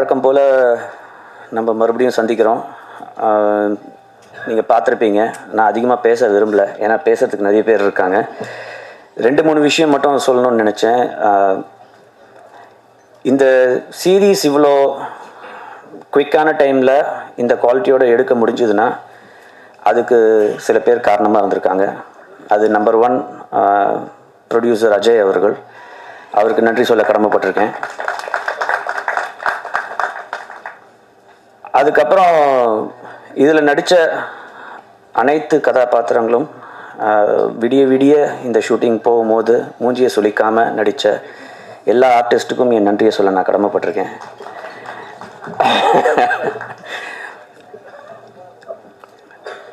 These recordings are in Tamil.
வழக்கம் போல் நம்ம மறுபடியும் சந்திக்கிறோம். நீங்கள் பார்த்துருப்பீங்க, நான் அதிகமாக பேச விரும்பலை, ஏன்னா பேசுகிறதுக்கு நிறைய பேர் இருக்காங்க. 2-3 விஷயம் மட்டும் சொல்லணும்னு நினச்சேன். இந்த சீரீஸ் இவ்வளோ குயிக்கான டைமில் இந்த குவாலிட்டியோடு எடுக்க முடிஞ்சதுன்னா அதுக்கு சில பேர் காரணமாக இருந்திருக்காங்க. அது நம்பர் 1 ப்ரொடியூசர் அஜய் அவர்கள். அவருக்கு நன்றி சொல்ல கடமைப்பட்டிருக்கேன். அதுக்கப்புறம் இதில் நடித்த அனைத்து கதாபாத்திரங்களும் விடிய விடிய இந்த ஷூட்டிங் போகும்போது மூஞ்சியை சுளிக்காமல் நடித்த எல்லா ஆர்டிஸ்ட்டுக்கும் என் நன்றியை சொல்ல நான் கடமைப்பட்டிருக்கேன்.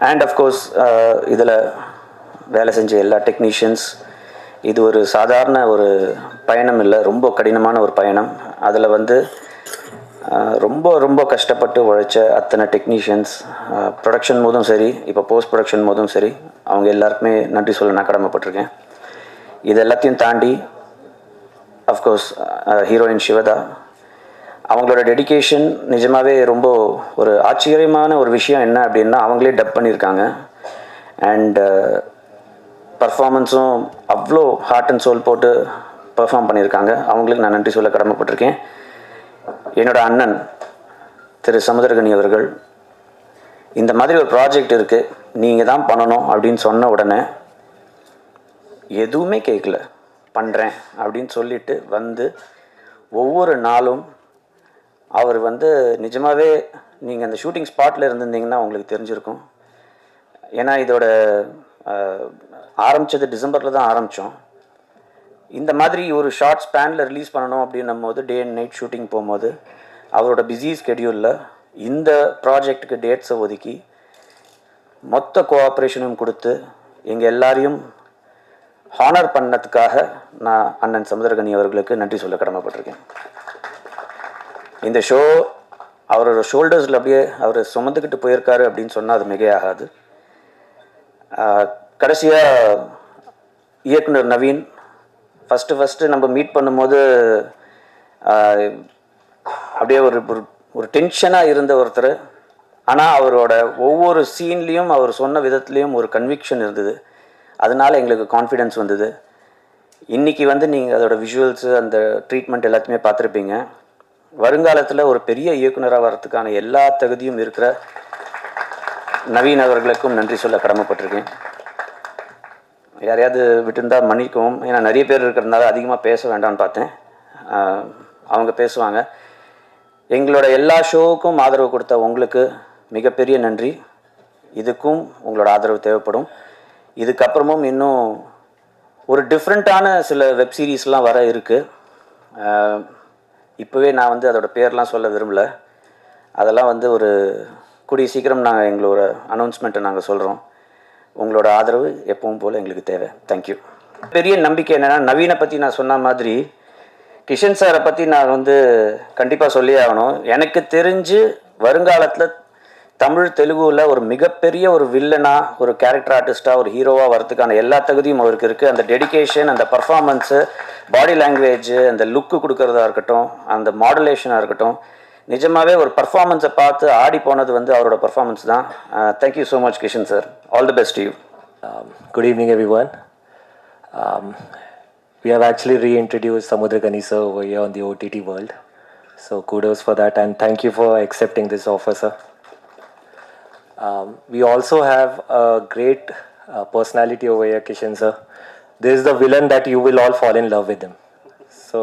அண்ட் அஃப்கோர்ஸ் இதில் வேலை செஞ்ச எல்லா டெக்னீஷியன்ஸ். இது ஒரு சாதாரண ஒரு பயணம் இல்லை, ரொம்ப கடினமான ஒரு பயணம். அதில் ரொம்ப ரொம்ப கஷ்டப்பட்டு உழைச்ச அத்தனை டெக்னீஷியன்ஸ், ப்ரொடக்ஷன் போதும் சரி, இப்போ போஸ்ட் ப்ரொடக்ஷன் போதும் சரி, அவங்க எல்லாருக்குமே நன்றி சொல்ல நான் கடமைப்பட்டிருக்கேன். இது எல்லாத்தையும் தாண்டி அஃப்கோர்ஸ் ஹீரோயின் சிவதா, அவங்களோட டெடிகேஷன் நிஜமாகவே ரொம்ப ஒரு ஆச்சரியமான ஒரு விஷயம். என்ன அப்படின்னா, அவங்களே டப் பண்ணியிருக்காங்க. அண்ட் பர்ஃபார்மன்ஸும் அவ்வளோ ஹார்ட் அண்ட் சோல் போட்டு பர்ஃபார்ம் பண்ணியிருக்காங்க. அவங்களுக்கு நான் நன்றி சொல்ல கடமைப்பட்டிருக்கேன். என்னோட அண்ணன் திரு சமுத்திரகனி அவர்கள், இந்த மாதிரி ஒரு ப்ராஜெக்ட் இருக்குது, நீங்கள் தான் பண்ணணும் அப்படின்னு சொன்ன உடனே எதுவுமே கேட்கல, பண்ணுறேன் அப்படின்னு சொல்லிட்டு ஒவ்வொரு நாளும் அவர் நிஜமாகவே நீங்கள் அந்த ஷூட்டிங் ஸ்பாட்டில் இருந்திருந்தீங்கன்னா உங்களுக்கு தெரிஞ்சிருக்கும். ஏன்னா இதோட ஆரம்பித்தது டிசம்பரில் தான் ஆரம்பித்தோம். இந்த மாதிரி ஒரு ஷார்ட் ஸ்பேனில் ரிலீஸ் பண்ணணும் அப்படின்னும் போது டே அண்ட் நைட் ஷூட்டிங் போகும்போது அவரோட பிஸி ஸ்கெடியூலில் இந்த ப்ராஜெக்டுக்கு டேட்ஸை ஒதுக்கி மொத்த கோஆப்ரேஷனும் கொடுத்து எங்கள் எல்லாரையும் ஹானர் பண்ணதுக்காக நான் அண்ணன் சமுத்திரகனி அவர்களுக்கு நன்றி சொல்ல கடமைப்பட்டிருக்கேன். இந்த ஷோ அவரோட ஷோல்டர்ஸில் அப்படியே அவர் சுமந்துக்கிட்டு போயிருக்காரு அப்படின்னு சொன்னால் அது மிகையாகாது. கடைசியாக இயக்குனர் நவீன், ஃபஸ்ட்டு நம்ம மீட் பண்ணும்போது அப்படியே ஒரு டென்ஷனாக இருந்த ஒருத்தர். ஆனால் அவரோட ஒவ்வொரு சீன்லேயும் அவர் சொன்ன விதத்துலேயும் ஒரு கன்விக்ஷன் இருந்தது. அதனால் எங்களுக்கு கான்ஃபிடென்ஸ் வந்தது. இன்றைக்கி நீங்கள் அதோட விஷுவல்ஸு, அந்த ட்ரீட்மெண்ட் எல்லாத்தையுமே பார்த்துருப்பீங்க. வருங்காலத்தில் ஒரு பெரிய இயக்குனராக வர்றதுக்கான எல்லா தகுதியும் இருக்கிற நவீன் அவர்களுக்கும் நன்றி சொல்ல கடமைப்பட்டிருக்கேன். யாரையாவது விட்டுருந்தால் மன்னிக்கவும், ஏன்னா நிறைய பேர் இருக்கிறதுனால அதிகமாக பேச வேண்டாம்னு பார்த்தேன். அவங்க பேசுவாங்க. எங்களோட எல்லா ஷோவுக்கும் ஆதரவு கொடுத்த உங்களுக்கு மிகப்பெரிய நன்றி. இதுக்கும் உங்களோட ஆதரவு தேவைப்படும். இதுக்கப்புறமும் இன்னும் ஒரு டிஃப்ரெண்ட்டான சில வெப் சீரிஸ்லாம் வர இருக்குது. இப்போவே நான் அதோட பேர்லாம் சொல்ல விரும்பலை. அதெல்லாம் ஒரு கூடிய சீக்கிரம் நாங்கள் எங்களோட அனௌன்ஸ்மெண்ட்டை நாங்கள் சொல்கிறோம். உங்களோட ஆதரவு எப்பவும் போல் எங்களுக்கு தேவை. தேங்க்யூ. பெரிய நம்பிக்கை என்னென்னா, நவீனை பற்றி நான் சொன்ன மாதிரி கிஷன் சாரை பற்றி நான் கண்டிப்பாக சொல்லியே ஆகணும். எனக்கு தெரிஞ்சு வருங்காலத்தில் தமிழ் தெலுங்குவில் ஒரு மிகப்பெரிய ஒரு வில்லனாக, ஒரு கேரக்டர் ஆர்டிஸ்ட்டாக, ஒரு ஹீரோவாக வரதுக்கான எல்லா தகுதியும் அவருக்கு இருக்குது. அந்த டெடிகேஷன், அந்த பர்ஃபார்மன்ஸு, பாடி லாங்குவேஜு, அந்த லுக்கு கொடுக்கறதா இருக்கட்டும், அந்த மாடுலேஷனாக இருக்கட்டும், நிஜமாகவே ஒரு பர்ஃபார்மன்ஸை பார்த்து ஆடி போனது அவரோட பர்ஃபார்மன்ஸ் தான். Thank you so much Kishan sir. All the best to you. Good evening everyone. We have actually reintroduced Samudragani sir over here on the OTT world. So kudos for that and thank you for accepting this offer, sir. We also have a great personality over here, Kishan sir. This is the villain that you will all fall in love with him. So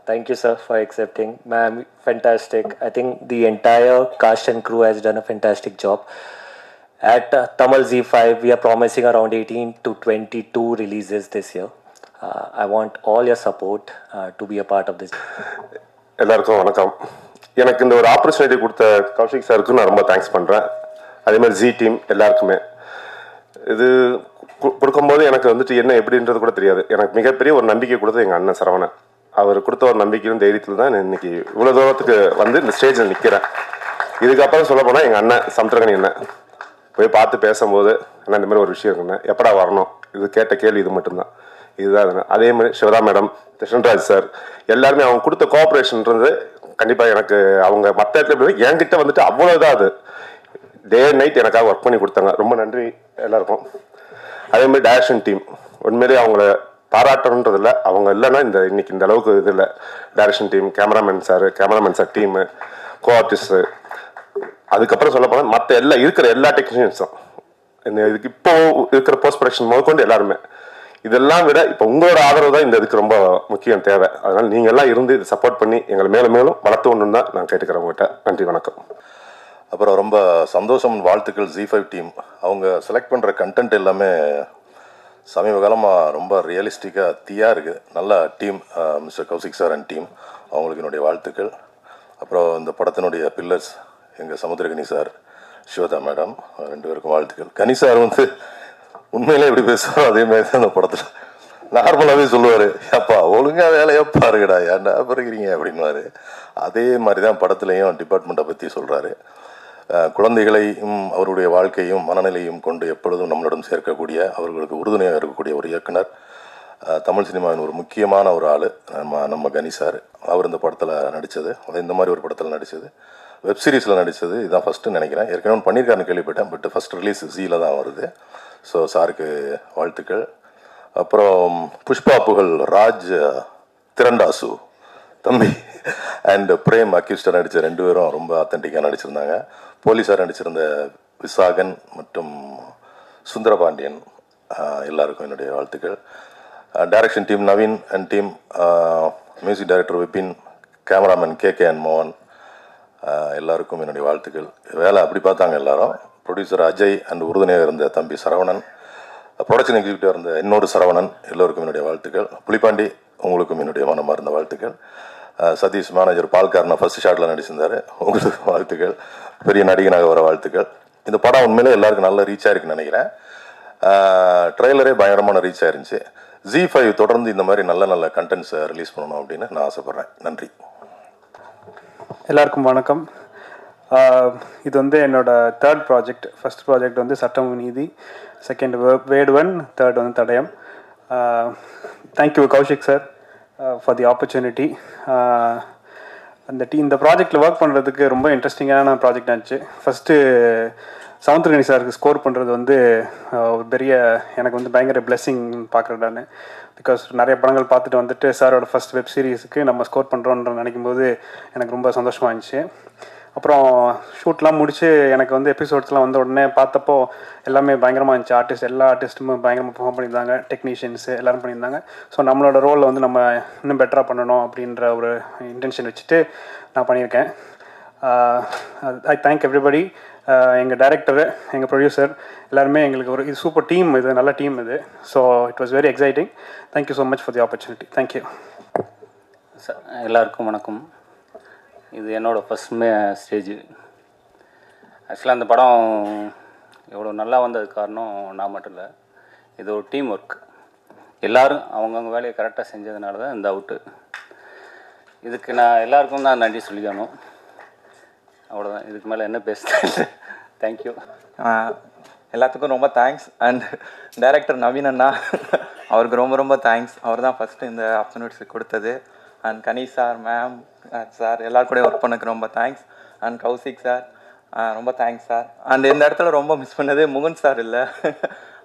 thank you sir for accepting. Ma'am, fantastic. I think the entire cast and crew has done a fantastic job. At Tamil Z5 we are promising around 18 to 22 releases this year. I want all your support to be a part of this. எல்லாருக்கும் வணக்கம். எனக்கு இந்த ஒரு ஆப்பர்ச்சுனிட்டி கொடுத்த கௌஷிக் சாருக்கு நான் ரொம்ப தேங்க்ஸ் பண்ணுறேன். அதேமாதிரி ஜி டீம் எல்லாருக்குமே. இது கொடுக்கும்போது எனக்கு என்ன எப்படின்றது கூட தெரியாது. எனக்கு மிகப்பெரிய ஒரு நம்பிக்கை கொடுத்தது எங்கள் அண்ணன் சரவணன். அவர் கொடுத்த ஒரு நம்பிக்கையும் தைரியத்தில் தான் நான் இன்றைக்கி இவ்வளோ தூரத்துக்கு இந்த ஸ்டேஜில் நிற்கிறேன். இதுக்கப்புறம் சொல்ல போனால் எங்கள் அண்ணன் சமுத்திரகனி அண்ணன் போய் பார்த்து பேசும்போது, அண்ணா இந்த மாதிரி ஒரு விஷயம் இருக்குண்ணே, எப்படா வரணும், இது கேட்ட கேள்வி இது மட்டும்தான். இதுதான். அதே மாதிரி சிவதா மேடம், கிருஷ்ணராஜ் சார், எல்லாருமே அவங்க கொடுத்த கோஆப்ரேஷன்ன்றது கண்டிப்பாக எனக்கு அவங்க மற்ற இடத்துல என்கிட்ட வந்துட்டு அவ்வளோதான் அது டே அண்ட் நைட் எனக்காக ஒர்க் பண்ணி கொடுத்தாங்க. ரொம்ப நன்றி எல்லாருக்கும். அதே மாதிரி டைரக்ஷன் டீம் உண்மையிலேயே அவங்கள பாராட்டணுன்றதில்ல, அவங்க இல்லைன்னா இன்னைக்கு இந்த அளவுக்கு இது இல்லை. Direction team, cameraman sir team, கோ ஆர்டிஸ்ட்டு, அதுக்கப்புறம் சொல்ல போனால் மற்ற இருக்கிற எல்லா டெக்னீஷியன்ஸும் இதுக்கு இப்போ இருக்கிற போஸ்ட் ப்ரொடக்ஷன் முதற்கொண்டு எல்லாருமே, இதெல்லாம் விட இப்போ உங்களோட ஆதரவு தான் இதுக்கு ரொம்ப முக்கியம் தேவை. அதனால் நீங்கள் எல்லாம் இருந்து இதை சப்போர்ட் பண்ணி எங்களை மேலும் மேலும் வளர்த்து ஒன்று தான் நான் கேட்டுக்கிறேன் உங்கள்கிட்ட. நன்றி, வணக்கம். அப்புறம் ரொம்ப சந்தோஷம், வாழ்த்துக்கள் ZEE5 டீம். அவங்க செலக்ட் பண்ணுற கண்டென்ட் எல்லாமே சமீப காலமாக ரொம்ப ரியலிஸ்டிக்காக தீயாக இருக்குது. நல்ல team, mister Kaushik sir and team, அவங்களுக்கு என்னுடைய வாழ்த்துக்கள். அப்புறம் இந்த படத்தினுடைய பில்லர்ஸ் எங்கள் சமுத்திரகனி சார், ஸ்வேதா மேடம், 2 பேருக்கும் வாழ்த்துக்கள். கனி சார் உண்மையிலே எப்படி பேசுவாரோ அதே மாதிரி தான் அந்த படத்தில் நார்மலாகவே சொல்லுவார், அப்பா ஒழுங்காக வேலையாக பாருங்கடா, ஏன்டா பிறகுறீங்க அப்படின்வாரு. அதே மாதிரி தான் படத்துலையும் டிபார்ட்மெண்ட்டை பற்றி சொல்கிறாரு. குழந்தைகளையும் அவருடைய வாழ்க்கையும் மனநிலையும் கொண்டு எப்பொழுதும் நம்மளிடம் சேர்க்கக்கூடிய, அவர்களுக்கு உறுதுணையாக இருக்கக்கூடிய ஒரு இயக்குனர், தமிழ் சினிமாவின் ஒரு முக்கியமான ஒரு ஆள் நம்ம கனி சார். அவர் இந்த படத்தில் நடித்தது, இந்த மாதிரி ஒரு படத்தில் நடித்தது, வெப்சீரிஸில் நடித்தது இதுதான் ஃபஸ்ட்டு நினைக்கிறேன். ஏற்கனவே பண்ணியிருக்காருன்னு கேள்விப்பட்டேன், பட் ஃபஸ்ட் ரிலீஸ் ZEE-ல தான் வருது. ஸோ சாருக்கு வாழ்த்துக்கள். அப்புறம் புஷ்பா புகழ், ராஜ் திரண்டாசு தம்பி அண்ட் பிரேம் அக்யூஸ்டர் நடித்த 2 பேரும் ரொம்ப ஆத்தென்டிக்காக நடிச்சிருந்தாங்க. போலீஸார் நடிச்சிருந்த விசாகன் மற்றும் சுந்தரபாண்டியன், எல்லாருக்கும் என்னுடைய வாழ்த்துக்கள். Direction team Naveen and team, music director Vipin, cameraman KK and மோகன், எல்லாருக்கும் என்னுடைய வாழ்த்துக்கள். வேலை அப்படி பார்த்தாங்க எல்லாரும். ப்ரொடியூசர் அஜய் அண்ட் உறுதுணையாக இருந்த தம்பி சரவணன், ப்ரொடக்ஷன் எக்ஸிக்யூட்டிவ் இருந்த இன்னொரு சரவணன், எல்லோருக்கும் என்னுடைய வாழ்த்துக்கள். புலிப்பாண்டி, உங்களுக்கும் என்னுடைய மனமாக இருந்த வாழ்த்துக்கள். சதீஷ் மேனேஜர் பால்காரனா ஃபர்ஸ்ட் ஷாட்டில் நடிச்சிருந்தார், உங்களுக்கு வாழ்த்துக்கள். பெரிய நடிகனாக வர வாழ்த்துக்கள். இந்த படம் உண்மையிலே எல்லாருக்கும் நல்ல ரீச் ஆயிருக்குன்னு நினைக்கிறேன். ட்ரெய்லரே பயங்கரமான ரீச் ஆயிருந்துச்சு. ZEE5 தொடர்ந்து இந்த மாதிரி நல்ல நல்ல கண்டென்ட்ஸை ரிலீஸ் பண்ணணும் அப்படின்னு நான் ஆசைப்பட்றேன். நன்றி. எல்லாருக்கும் வணக்கம். இது என்னோட 3rd project. First project Sattam Neethi, second Veduvan, third Thadayam. Thank you Kaushik sir for the opportunity. இந்த ப்ராஜெக்டில் ஒர்க் பண்ணுறதுக்கு ரொம்ப இன்ட்ரெஸ்டிங்கான ப்ராஜெக்ட் ஆச்சு. ஃபஸ்ட்டு சமுத்திரகனி சாருக்கு ஸ்கோர் பண்ணுறது ஒரு பெரிய எனக்கு பயங்கர பிளெஸ்ஸிங் பார்க்குறேன் நான். பிகாஸ் நிறைய படங்கள் பார்த்துட்டு சாரோட ஃபஸ்ட் வெப் சீரிஸுக்கு நம்ம ஸ்கோர் பண்ணுறோன்ற நினைக்கும் போது எனக்கு ரொம்ப சந்தோஷமாக இருந்துச்சு. அப்புறம் ஷூட்லாம் முடித்து எனக்கு எபிசோட்ஸ்லாம் உடனே பார்த்தப்போ எல்லாமே பயங்கரமாக இருந்துச்சு. எல்லா ஆர்டிஸ்ட்டுமே பயங்கரமாக பெர்ஃபார்ம் பண்ணியிருந்தாங்க, டெக்னீஷியன்ஸு எல்லோரும் பண்ணியிருந்தாங்க. ஸோ நம்மளோட ரோலில் நம்ம இன்னும் பெட்டராக பண்ணணும் அப்படின்ற ஒரு இன்டென்ஷன் வச்சுட்டு நான் பண்ணியிருக்கேன். I thank everybody. எங்கள் டைரக்டரு, எங்கள் ப்ரொடியூசர் எல்லாருமே எங்களுக்கு ஒரு சூப்பர் டீம், இது நல்ல டீம் இது. So it was very exciting. Thank you so much for the opportunity. Thank you. எல்லாருக்கும் வணக்கம். இது என்னோடய ஃபஸ்ட் ஸ்டேஜ். ஆக்சுவலாக அந்த படம் எவ்வளோ நல்லா வந்ததுக்கு காரணம் நான் மட்டும் இல்லை, இது ஒரு டீம் ஒர்க். எல்லோரும் அவங்கவுங்க வேலையை கரெக்டாக செஞ்சதுனால தான் இந்த அவுட்டு. இதுக்கு நான் எல்லாருக்கும் தான் நன்றி சொல்லிக்கணும். அவ்வளோதான், இதுக்கு மேலே என்ன பேசுகிறேன். தேங்க்யூ. எல்லாத்துக்கும் ரொம்ப தேங்க்ஸ். அண்ட் டைரக்டர் நவீன் அண்ணா, அவருக்கு ரொம்ப ரொம்ப தேங்க்ஸ். அவர் தான் ஃபஸ்ட்டு இந்த ஆப்பர்ச்சுனிட்டி கொடுத்தது. And Ghani sir, ma'am sir, எல்லாரும் கூட ஒர்க் பண்ணக்கு ரொம்ப தேங்க்ஸ். அண்ட் கௌசிக் சார், ரொம்ப தேங்க்ஸ் சார். அண்ட் இந்த இடத்துல ரொம்ப மிஸ் பண்ணது முகுந்த் சார் இல்லை,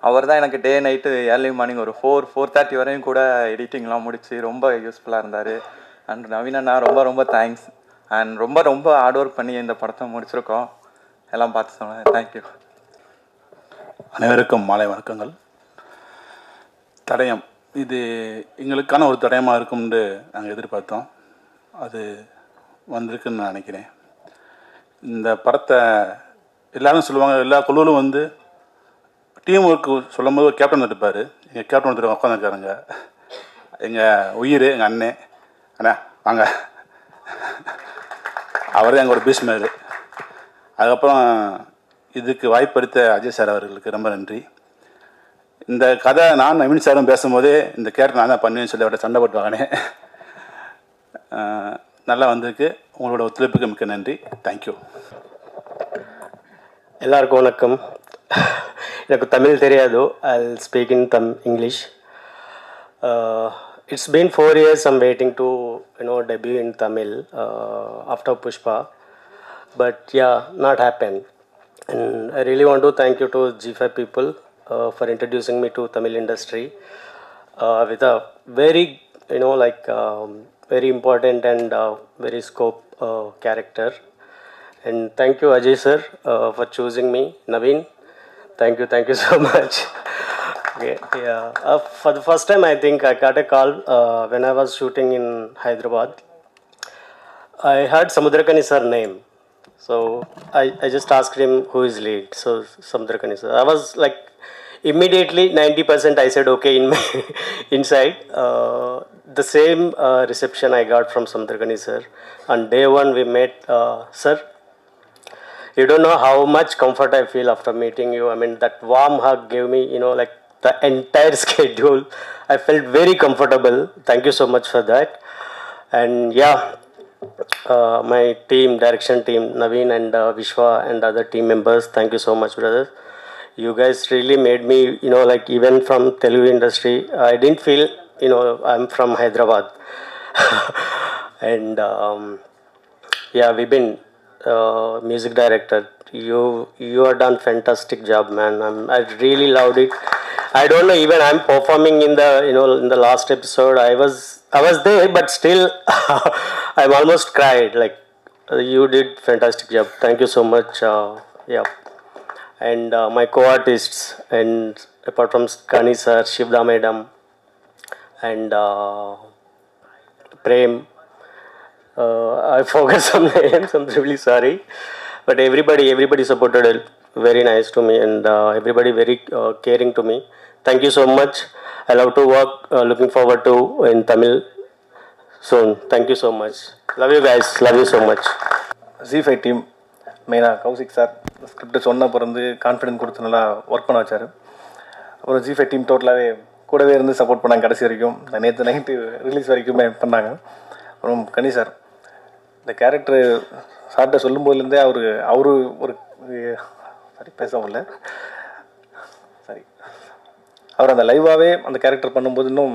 அவர் தான் எனக்கு டே நைட்டு ஏர்லி மார்னிங் ஒரு 4-4:30 வரையும் கூட எடிட்டிங்லாம் முடித்து ரொம்ப யூஸ்ஃபுல்லாக இருந்தார். அண்ட் நவீன் அண்ணா ரொம்ப ரொம்ப தேங்க்ஸ். அண்ட் ரொம்ப ரொம்ப ஹார்ட் ஒர்க் பண்ணி இந்த படத்தை முடிச்சிருக்கோம். எல்லாம் பார்த்து சொன்னேன். தேங்க்யூ. அனைவருக்கும் மாலை வணக்கங்கள். தடயம் இது எங்களுக்கான ஒரு தடயமாக இருக்கும்னு நாங்கள் எதிர்பார்த்தோம். அது வந்திருக்குன்னு நான் நினைக்கிறேன். இந்த படத்தை எல்லோரும் சொல்லுவாங்க, எல்லா குழுவிலும் டீம் ஒர்க்கு சொல்லும் போது ஒரு கேப்டன் இருப்பார். எங்கள் கேப்டன் ஒருத்தர் உட்காந்துருக்காருங்க, எங்கள் உயிர், எங்கள் அண்ணா வாங்க, அவர் தான் எங்களோட பீஸ்மர். அதுக்கப்புறம் இதுக்கு வாய்ப்பளித்த அஜய் சார் அவர்களுக்கு ரொம்ப நன்றி. இந்த கதை நான் நவீன் சாரும் பேசும்போதே இந்த கேரக்டர் நான் தான் பண்ணுவேன்னு சொல்லி அவர்கிட்ட சண்டை போட்டு வாங்கினேன். நல்லா வந்திருக்கு. உங்களோட ஒத்துழைப்புக்கு மிக்க நன்றி. தேங்க்யூ. எல்லாருக்கும் வணக்கம். எனக்கு தமிழ் தெரியாது, I speak in English. It's been 4 years I'm waiting to debut in Tamil after Pushpa, but yeah, not happened. And I really want to thank you to G5 people for introducing me to Tamil industry with a very very important and very scope character. And thank you Ajay sir for choosing me. Naveen, thank you so much. Okay, yeah. For the first time, I think I got a call when I was shooting in Hyderabad. I heard Samudrakani sir name, so I just asked him who is lead. So Samudrakani sir, I was like immediately 90% I said okay in my inside. The same reception I got from Samudrakani sir. On day one we met, sir. You don't know how much comfort I feel after meeting you. I mean, that warm hug gave me, like the entire schedule. I felt very comfortable. Thank you so much for that. And yeah, my team, direction team, Naveen and Vishwa and other team members, thank you so much, brothers. You guys really made me, like even from Telugu industry, I didn't feel, I'm from Hyderabad. And yeah, we've been music director, you have done fantastic job, man. I really loved it. I don't know, even I'm performing in the in the last episode. I was there, but still I'm almost cried. Like you did fantastic job. Thank you so much. Yeah, and my co-artists, and apart from Kani sir, Shivda madam, and Prem. I forgot some names. I'm really sorry, but everybody supported it. Very nice to me, and everybody very caring to me. Thank you so much. I love to work. Looking forward to in Tamil soon. Thank you so much. Love you guys. Love you so much. Z5 team மெயினாக கௌசிக் சார் ஸ்கிரிப்ட் சொன்ன பிறந்து கான்ஃபிடென்ட் கொடுத்து நல்லா ஒர்க் பண்ண வச்சார். அப்புறம் Z5 டீம் டோட்டலாகவே கூடவே இருந்து சப்போர்ட் பண்ணாங்க கடைசி வரைக்கும். நேற்று நைட்டு ரிலீஸ் வரைக்குமே பண்ணாங்க. அப்புறம் கனி சார் இந்த கேரக்டரு சார்கிட்ட சொல்லும்போதுலேருந்தே அவரு ஒரு சாரி பேச முடியல சரி அவர் அந்த லைவாகவே அந்த கேரக்டர் பண்ணும்போது இன்னும்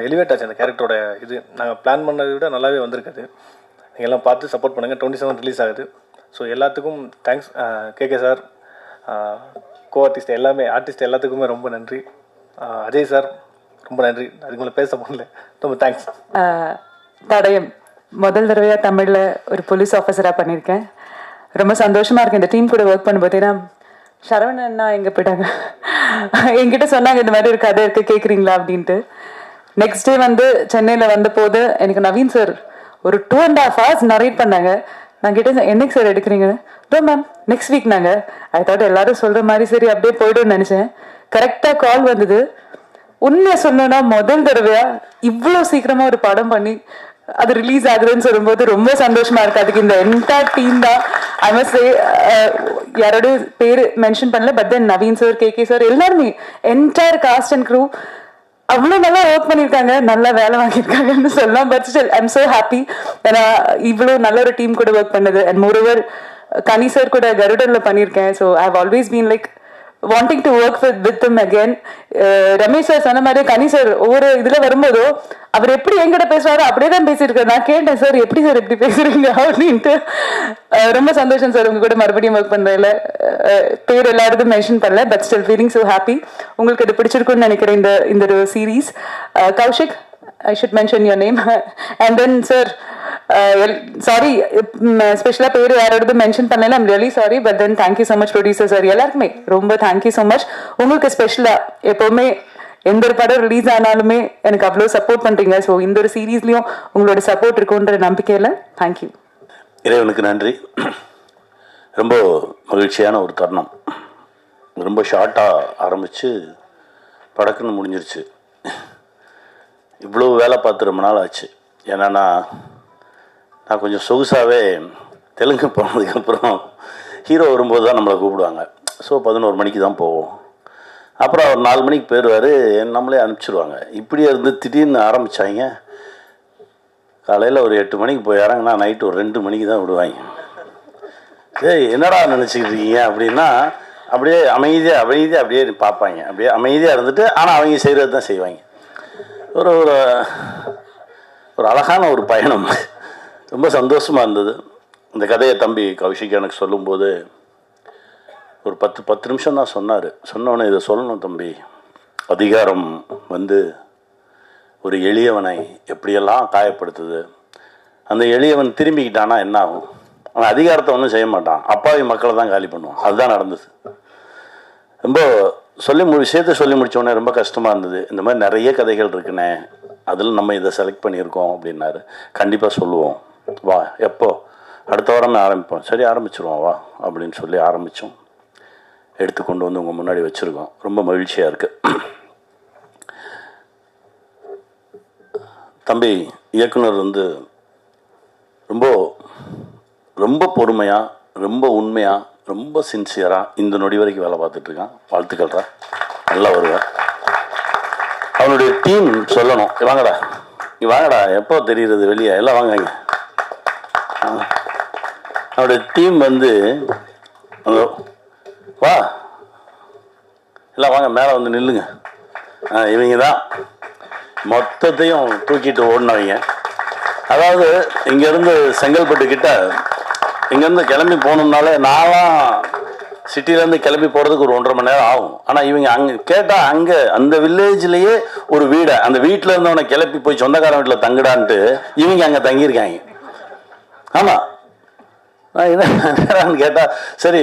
எலிவேட் ஆச்சு. அந்த கேரக்டரோட இது நாங்கள் பிளான் பண்ணதை விட நல்லாவே வந்திருக்குது. நீங்கள் எல்லாம் பார்த்து சப்போர்ட் பண்ணுங்கள். 27 ரிலீஸ் ஆகுது. ஸோ எல்லாத்துக்கும் thanks. KK sir, co artist எல்லாமே ஆர்டிஸ்ட் எல்லாத்துக்குமே ரொம்ப நன்றி. அஜய் சார் ரொம்ப நன்றி. அதுக்கு மேலே பேச முடியல. ரொம்ப தேங்க்ஸ். தடயம் முதல் தடவையாக தமிழில் ஒரு போலீஸ் ஆஃபீஸராக பண்ணியிருக்கேன். ரொம்ப சந்தோஷமாக இருக்குது இந்த டீம் கூட ஒர்க் பண்ணும்போது. ஏன்னா சரவணன்னா எங்கே போயிட்டாங்க, என்கிட்ட சொன்னாங்க இந்த மாதிரி ஒரு கதை இருக்குது கேட்குறீங்களா அப்படின்ட்டு. நெக்ஸ்ட் டே வந்து சென்னையில் வந்த போது எனக்கு நவீன் சார் ஒரு 2.5 hours நரேட் பண்ணாங்க. நான் கேட்டேன் என்னைக்கு சார் எடுக்கிறீங்கன்னு. Do ma'am next week. நாங்கள் ஐ தாட் எல்லாரும் சொல்கிற மாதிரி சரி அப்படியே போய்டுன்னு நினச்சேன். கரெக்டாக கால் வந்தது. உண்மையை சொல்லணும்னா முதல் தடவையாக இவ்வளோ சீக்கிரமாக ஒரு படம் பண்ணி அது ரிலீஸ் ஆகுதுன்னு சொல்லும்போது ரொம்ப சந்தோஷமா இருக்கு. அதுக்கு இந்த என்டையர் டீம் தான். ஐ மஸ்ட் சே யாரோட பேர் மென்ஷன் பண்ணல, but then Naveen sir, KK sir, எல்லாருமே என்டையர் காஸ்ட் அண்ட் க்ரூ அவ்வளோ நல்லா ஒர்க் பண்ணியிருக்காங்க, நல்லா வேலை வாங்கியிருக்காங்கன்னு சொல்லலாம். But still I am so happy. ஏன்னா இவ்வளோ நல்ல ஒரு டீம் கூட ஒர்க் பண்ணது. அண்ட் மோரோவர் கனி சார் கூட கருடனில் பண்ணியிருக்கேன். So I have always been like wanting to work with him again. Ramesh sir சொன்ன மாதிரி கனி சார் ஒவ்வொரு இதில் வரும்போதோ அவர் எப்படி என்கிட்ட பேசுவாரோ அப்படியே தான் பேசியிருக்காரு. நான் கேட்டேன் சார் எப்படி சார் எப்படி பேசுறீங்க அப்படின்ட்டு. ரொம்ப சந்தோஷம் சார் உங்க கூட மறுபடியும் ஒர்க் பண்ணுறதுல. பேர் எல்லாருக்கும் மென்ஷன் பண்ணல, but still feeling so happy. உங்களுக்கு இது பிடிச்சிருக்குன்னு நினைக்கிறேன் இந்த ஒரு series. Kaushik, I should mention your name. And then sir, sorry ஸ்பெஷலாக பேர் யாரோடது மென்ஷன் பண்ணல, I'm really sorry. But then thank you so much producer sir, எல்லாருக்குமே ரொம்ப தேங்க்யூ ஸோ மச். உங்களுக்கு ஸ்பெஷலாக எப்போவுமே எந்த ஒரு படம் ரிலீஸ் ஆனாலுமே எனக்கு அவ்வளோ சப்போர்ட் பண்ணுறீங்க. ஸோ இந்த ஒரு சீரீஸ்லேயும் உங்களோட சப்போர்ட் இருக்குன்ற நம்பிக்கையில் தேங்க்யூ. இறைவனுக்கு நன்றி. ரொம்ப மகிழ்ச்சியான ஒரு தருணம். ரொம்ப ஷார்ட்டாக ஆரம்பித்து படக்குன்னு முடிஞ்சிருச்சு. இவ்வளோ வேலை பார்த்து ரொம்ப நாள் ஆச்சு. ஏன்னா நான் கொஞ்சம் சொகுசாகவே தெலுங்கு போனதுக்கப்புறம் ஹீரோ வரும்போது தான் நம்மளை கூப்பிடுவாங்க. ஸோ 11 மணிக்கு தான் போவோம். அப்புறம் ஒரு 4 மணிக்கு போயிடுவார், நம்மளே அனுப்பிச்சிடுவாங்க. இப்படியே இருந்து திடீர்னு ஆரம்பித்தாங்க. காலையில் ஒரு 8 மணிக்கு போய் இறங்கினா நைட்டு ஒரு 2 மணிக்கு தான் விடுவாங்க. என்னடா நினச்சிக்கிட்டு இருக்கீங்க அப்படின்னா அப்படியே அமைதியாக அப்படியே பார்ப்பாங்க. அப்படியே அமைதியாக இருந்துட்டு ஆனால் அவங்க செய்கிறது தான் செய்வாங்க. ஒரு ஒரு அழகான ஒரு பயணம். ரொம்ப சந்தோஷமாக இருந்தது. இந்த கதையை தம்பி கௌஷிக் எனக்கு சொல்லும்போது ஒரு 10 நிமிஷம் தான் சொன்னார். சொன்னோன்னே இதை சொல்லணும் தம்பி, அதிகாரம் வந்து ஒரு எளியவனை எப்படியெல்லாம் காயப்படுத்துது. அந்த எளியவன் திரும்பிக்கிட்டானா என்ன ஆகும்? அவன் அதிகாரத்தை ஒன்றும் செய்ய மாட்டான், அப்பாவி மக்களை தான் காலி பண்ணுவான். அதுதான் நடந்தது. ரொம்ப விஷயத்தை சொல்லி முடித்தோடனே ரொம்ப கஷ்டமாக இருந்தது. இந்த மாதிரி நிறைய கதைகள் இருக்குண்ணே, அதில் நம்ம இதை செலக்ட் பண்ணியிருக்கோம் அப்படின்னாரு. கண்டிப்பாக சொல்லுவோம், வா எப்போ, அடுத்த வாரமே ஆரம்பிப்போம். சரி ஆரம்பிச்சிருவோம் வா அப்படின்னு சொல்லி ஆரம்பித்தோம். எடுத்து கொண்டு வந்து உங்கள் முன்னாடி வச்சுருக்கோம். ரொம்ப மகிழ்ச்சியாக இருக்குது. தம்பி இயக்குனர் வந்து ரொம்ப ரொம்ப பொறுமையாக, ரொம்ப உண்மையாக, ரொம்ப சின்சியராக இந்த நொடி வரைக்கும் வேலை பார்த்துட்ருக்கான். வாழ்த்துக்கள்றா, நல்லா வருவேன். அவனுடைய டீம் சொல்லணும், வாங்கடா நீ வாங்கடா, எப்போ தெரியுறது வெளியே, எல்லாம் வாங்க. அவனுடைய டீம் வந்து வா எல்லாம் வாங்க மேலே வந்து நில்லுங்க. இவங்க தான் மொத்தத்தையும் தூக்கிட்டு ஓடினவங்க. அதாவது இங்கேருந்து செங்கல்பட்டு கிட்ட இங்கேருந்து கிளம்பி போகணுன்னாலே நான்லாம் சிட்டிலேருந்து கிளம்பி போகிறதுக்கு ஒரு 1.5 மணி நேரம் ஆகும். ஆனால் இவங்க அங்கே கேட்டால் அங்கே அந்த வில்லேஜ்லேயே ஒரு வீடை, அந்த வீட்டில் இருந்தவனை கிளப்பி போய் சொந்தக்காரன் வீட்டில் தங்குடான்ட்டு இவங்க அங்கே தங்கியிருக்காங்க. ஆமாம், என்னன்னு கேட்டால் சரி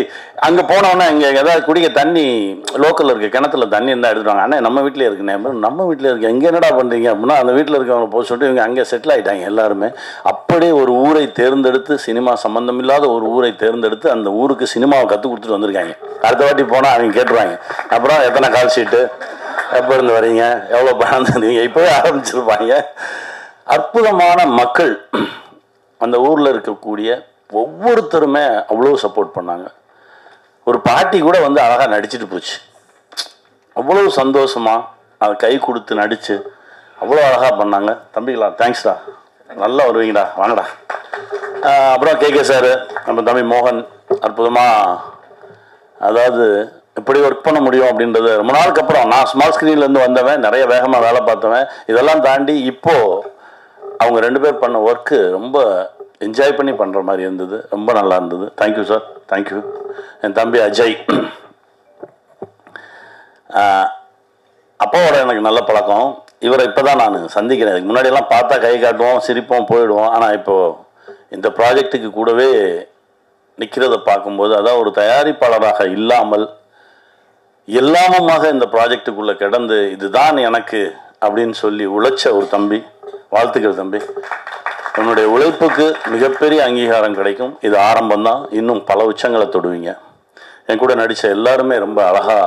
அங்கே போனோன்னா இங்கே ஏதாவது குடிக்க தண்ணி லோக்கலில் இருக்க கிணத்துல தண்ணி இருந்தால் எடுத்துருவாங்க. அண்ணா நம்ம வீட்டிலே இருக்குண்ணே, நம்ம வீட்டில் இருக்கு, எங்கே என்னடா பண்ணுறீங்க அப்படின்னா அந்த வீட்டில் இருக்கவங்க போய் சொல்லிட்டு இவங்க அங்கே செட்டில் ஆகிட்டாங்க எல்லாருமே. அப்படியே ஒரு ஊரை தேர்ந்தெடுத்து, சினிமா சம்மந்தம் இல்லாத ஒரு ஊரை தேர்ந்தெடுத்து அந்த ஊருக்கு சினிமாவை கற்றுக் கொடுத்துட்டு வந்திருக்காங்க. அடுத்த வாட்டி போனால் அவங்க கேட்டுருவாங்க, அப்புறம் எத்தனை கால் ஷீட்டு, எப்போ இருந்து வரீங்க, எவ்வளோ பணம் தந்தீங்க, இப்போவே ஆரம்பிச்சிருப்பாங்க. அற்புதமான மக்கள் அந்த ஊரில் இருக்கக்கூடிய ஒவ்வொருத்தருமே அவ்வளோ சப்போர்ட் பண்ணாங்க. ஒரு பாட்டி கூட வந்து அழகாக நடிச்சுட்டு போச்சு. அவ்வளோ சந்தோஷமாக அதை கை கொடுத்து நடித்து அவ்வளோ அழகாக பண்ணாங்க. தம்பிங்களா தேங்க்ஸ்டா, நல்லா வருவீங்கடா, வாங்கடா. அப்புறம் கே சார், நம்ம தம்பி மோகன் அற்புதமாக, அதாவது எப்படி ஒர்க் பண்ண முடியும் அப்படின்றது ரொம்ப நாளுக்கு அப்புறம். நான் ஸ்மால் ஸ்க்ரீன்லேருந்து வந்தவன், நிறைய வேகமாக வேலை பார்த்தவன். இதெல்லாம் தாண்டி இப்போது அவங்க 2 பேர் பண்ண ஒர்க்கு ரொம்ப என்ஜாய் பண்ணி பண்ணுற மாதிரி இருந்தது. ரொம்ப நல்லா இருந்தது. Thank you sir, thank you. என் தம்பி அஜய், அப்பாவோட எனக்கு நல்ல பழக்கம். இவரை இப்போ தான் நான் சந்திக்கிறேன். இதுக்கு முன்னாடியெல்லாம் பார்த்தா கை காட்டுவோம், சிரிப்போம், போயிடுவோம். ஆனால் இப்போது இந்த ப்ராஜெக்டுக்கு கூடவே நிற்கிறத பார்க்கும்போது, அதான் ஒரு தயாரிப்பாளராக இல்லாமல் எல்லாமுமாக இந்த ப்ராஜெக்டுக்குள்ளே கிடந்து இதுதான் எனக்கு அப்படின்னு சொல்லி உழைச்ச ஒரு தம்பி. வாழ்த்துக்கள் தம்பி, உன்னுடைய உழைப்புக்கு மிகப்பெரிய அங்கீகாரம் கிடைக்கும். இது ஆரம்பம்தான், இன்னும் பல உச்சங்களை தொடுவீங்க. என் கூட நடித்த எல்லாருமே ரொம்ப அழகாக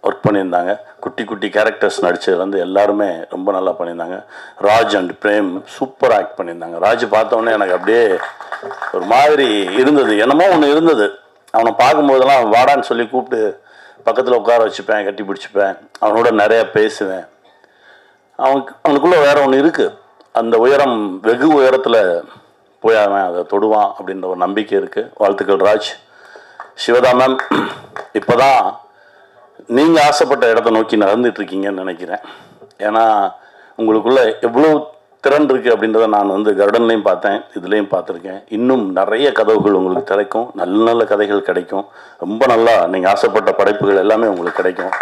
ஒர்க் பண்ணியிருந்தாங்க. குட்டி குட்டி கேரக்டர்ஸ் நடித்தது வந்து எல்லாருமே ரொம்ப நல்லா பண்ணியிருந்தாங்க. Raj and Prem super act பண்ணியிருந்தாங்க. ராஜ் பார்த்தோன்னே எனக்கு அப்படியே ஒரு மாதிரி இருந்தது, என்னமோ ஒன்று இருந்தது. அவனை பார்க்கும்போதெல்லாம் வாடான்னு சொல்லி கூப்பிட்டு பக்கத்தில் உட்கார வச்சுப்பேன், கட்டி பிடிச்சிப்பேன், அவனோட நிறையா பேசுவேன். அவனுக்குள்ளே வேற ஒன்று இருக்குது. அந்த உயரம், வெகு உயரத்தில் போய் அவன் அதை தொடுவான் அப்படின்ற ஒரு நம்பிக்கை இருக்குது. வாழ்த்துக்கள் ராஜ். சிவதா மேம், இப்போ தான் நீங்கள் ஆசைப்பட்ட இடத்த நோக்கி நடந்துட்டுருக்கீங்கன்னு நினைக்கிறேன். ஏன்னா உங்களுக்குள்ளே எவ்வளோ திறன் இருக்குது அப்படின்றத நான் வந்து கர்டன்லேயும் பார்த்தேன், இதுலேயும் பார்த்துருக்கேன். இன்னும் நிறைய கதவுகள் உங்களுக்கு கிடைக்கும், நல்ல நல்ல கதைகள் கிடைக்கும். ரொம்ப நல்லா நீங்கள் ஆசைப்பட்ட படைப்புகள் எல்லாமே உங்களுக்கு கிடைக்கும்.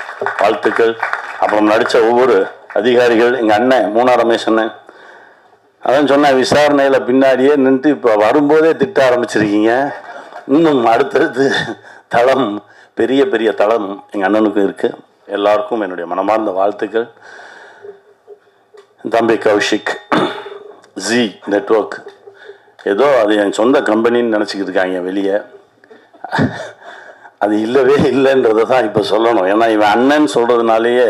வாழ்த்துக்கள். அப்புறம் நடித்த ஒவ்வொரு அதிகாரிகள், எங்கள் அண்ணன் மூணா ரமேஷ் அண்ணன், அதான் சொன்னேன், விசாரணையில் பின்னாடியே நின்று இப்போ வரும்போதே திட்ட ஆரம்பிச்சிருக்கீங்க. இன்னும் அடுத்தடுத்து தளம், பெரிய பெரிய தளம் எங்கள் அண்ணனுக்கும் இருக்குது. எல்லாருக்கும் என்னுடைய மனமார்ந்த வாழ்த்துக்கள். தம்பி கௌஷிக், ஜி நெட்வொர்க், ஏதோ அது என் சொந்த கம்பெனின்னு நினச்சிக்கிட்டு இருக்காங்க வெளியே. அது இல்லவே இல்லைன்றதை தான் இப்போ சொல்லணும். ஏன்னா இவன் அண்ணன் சொல்கிறதுனாலேயே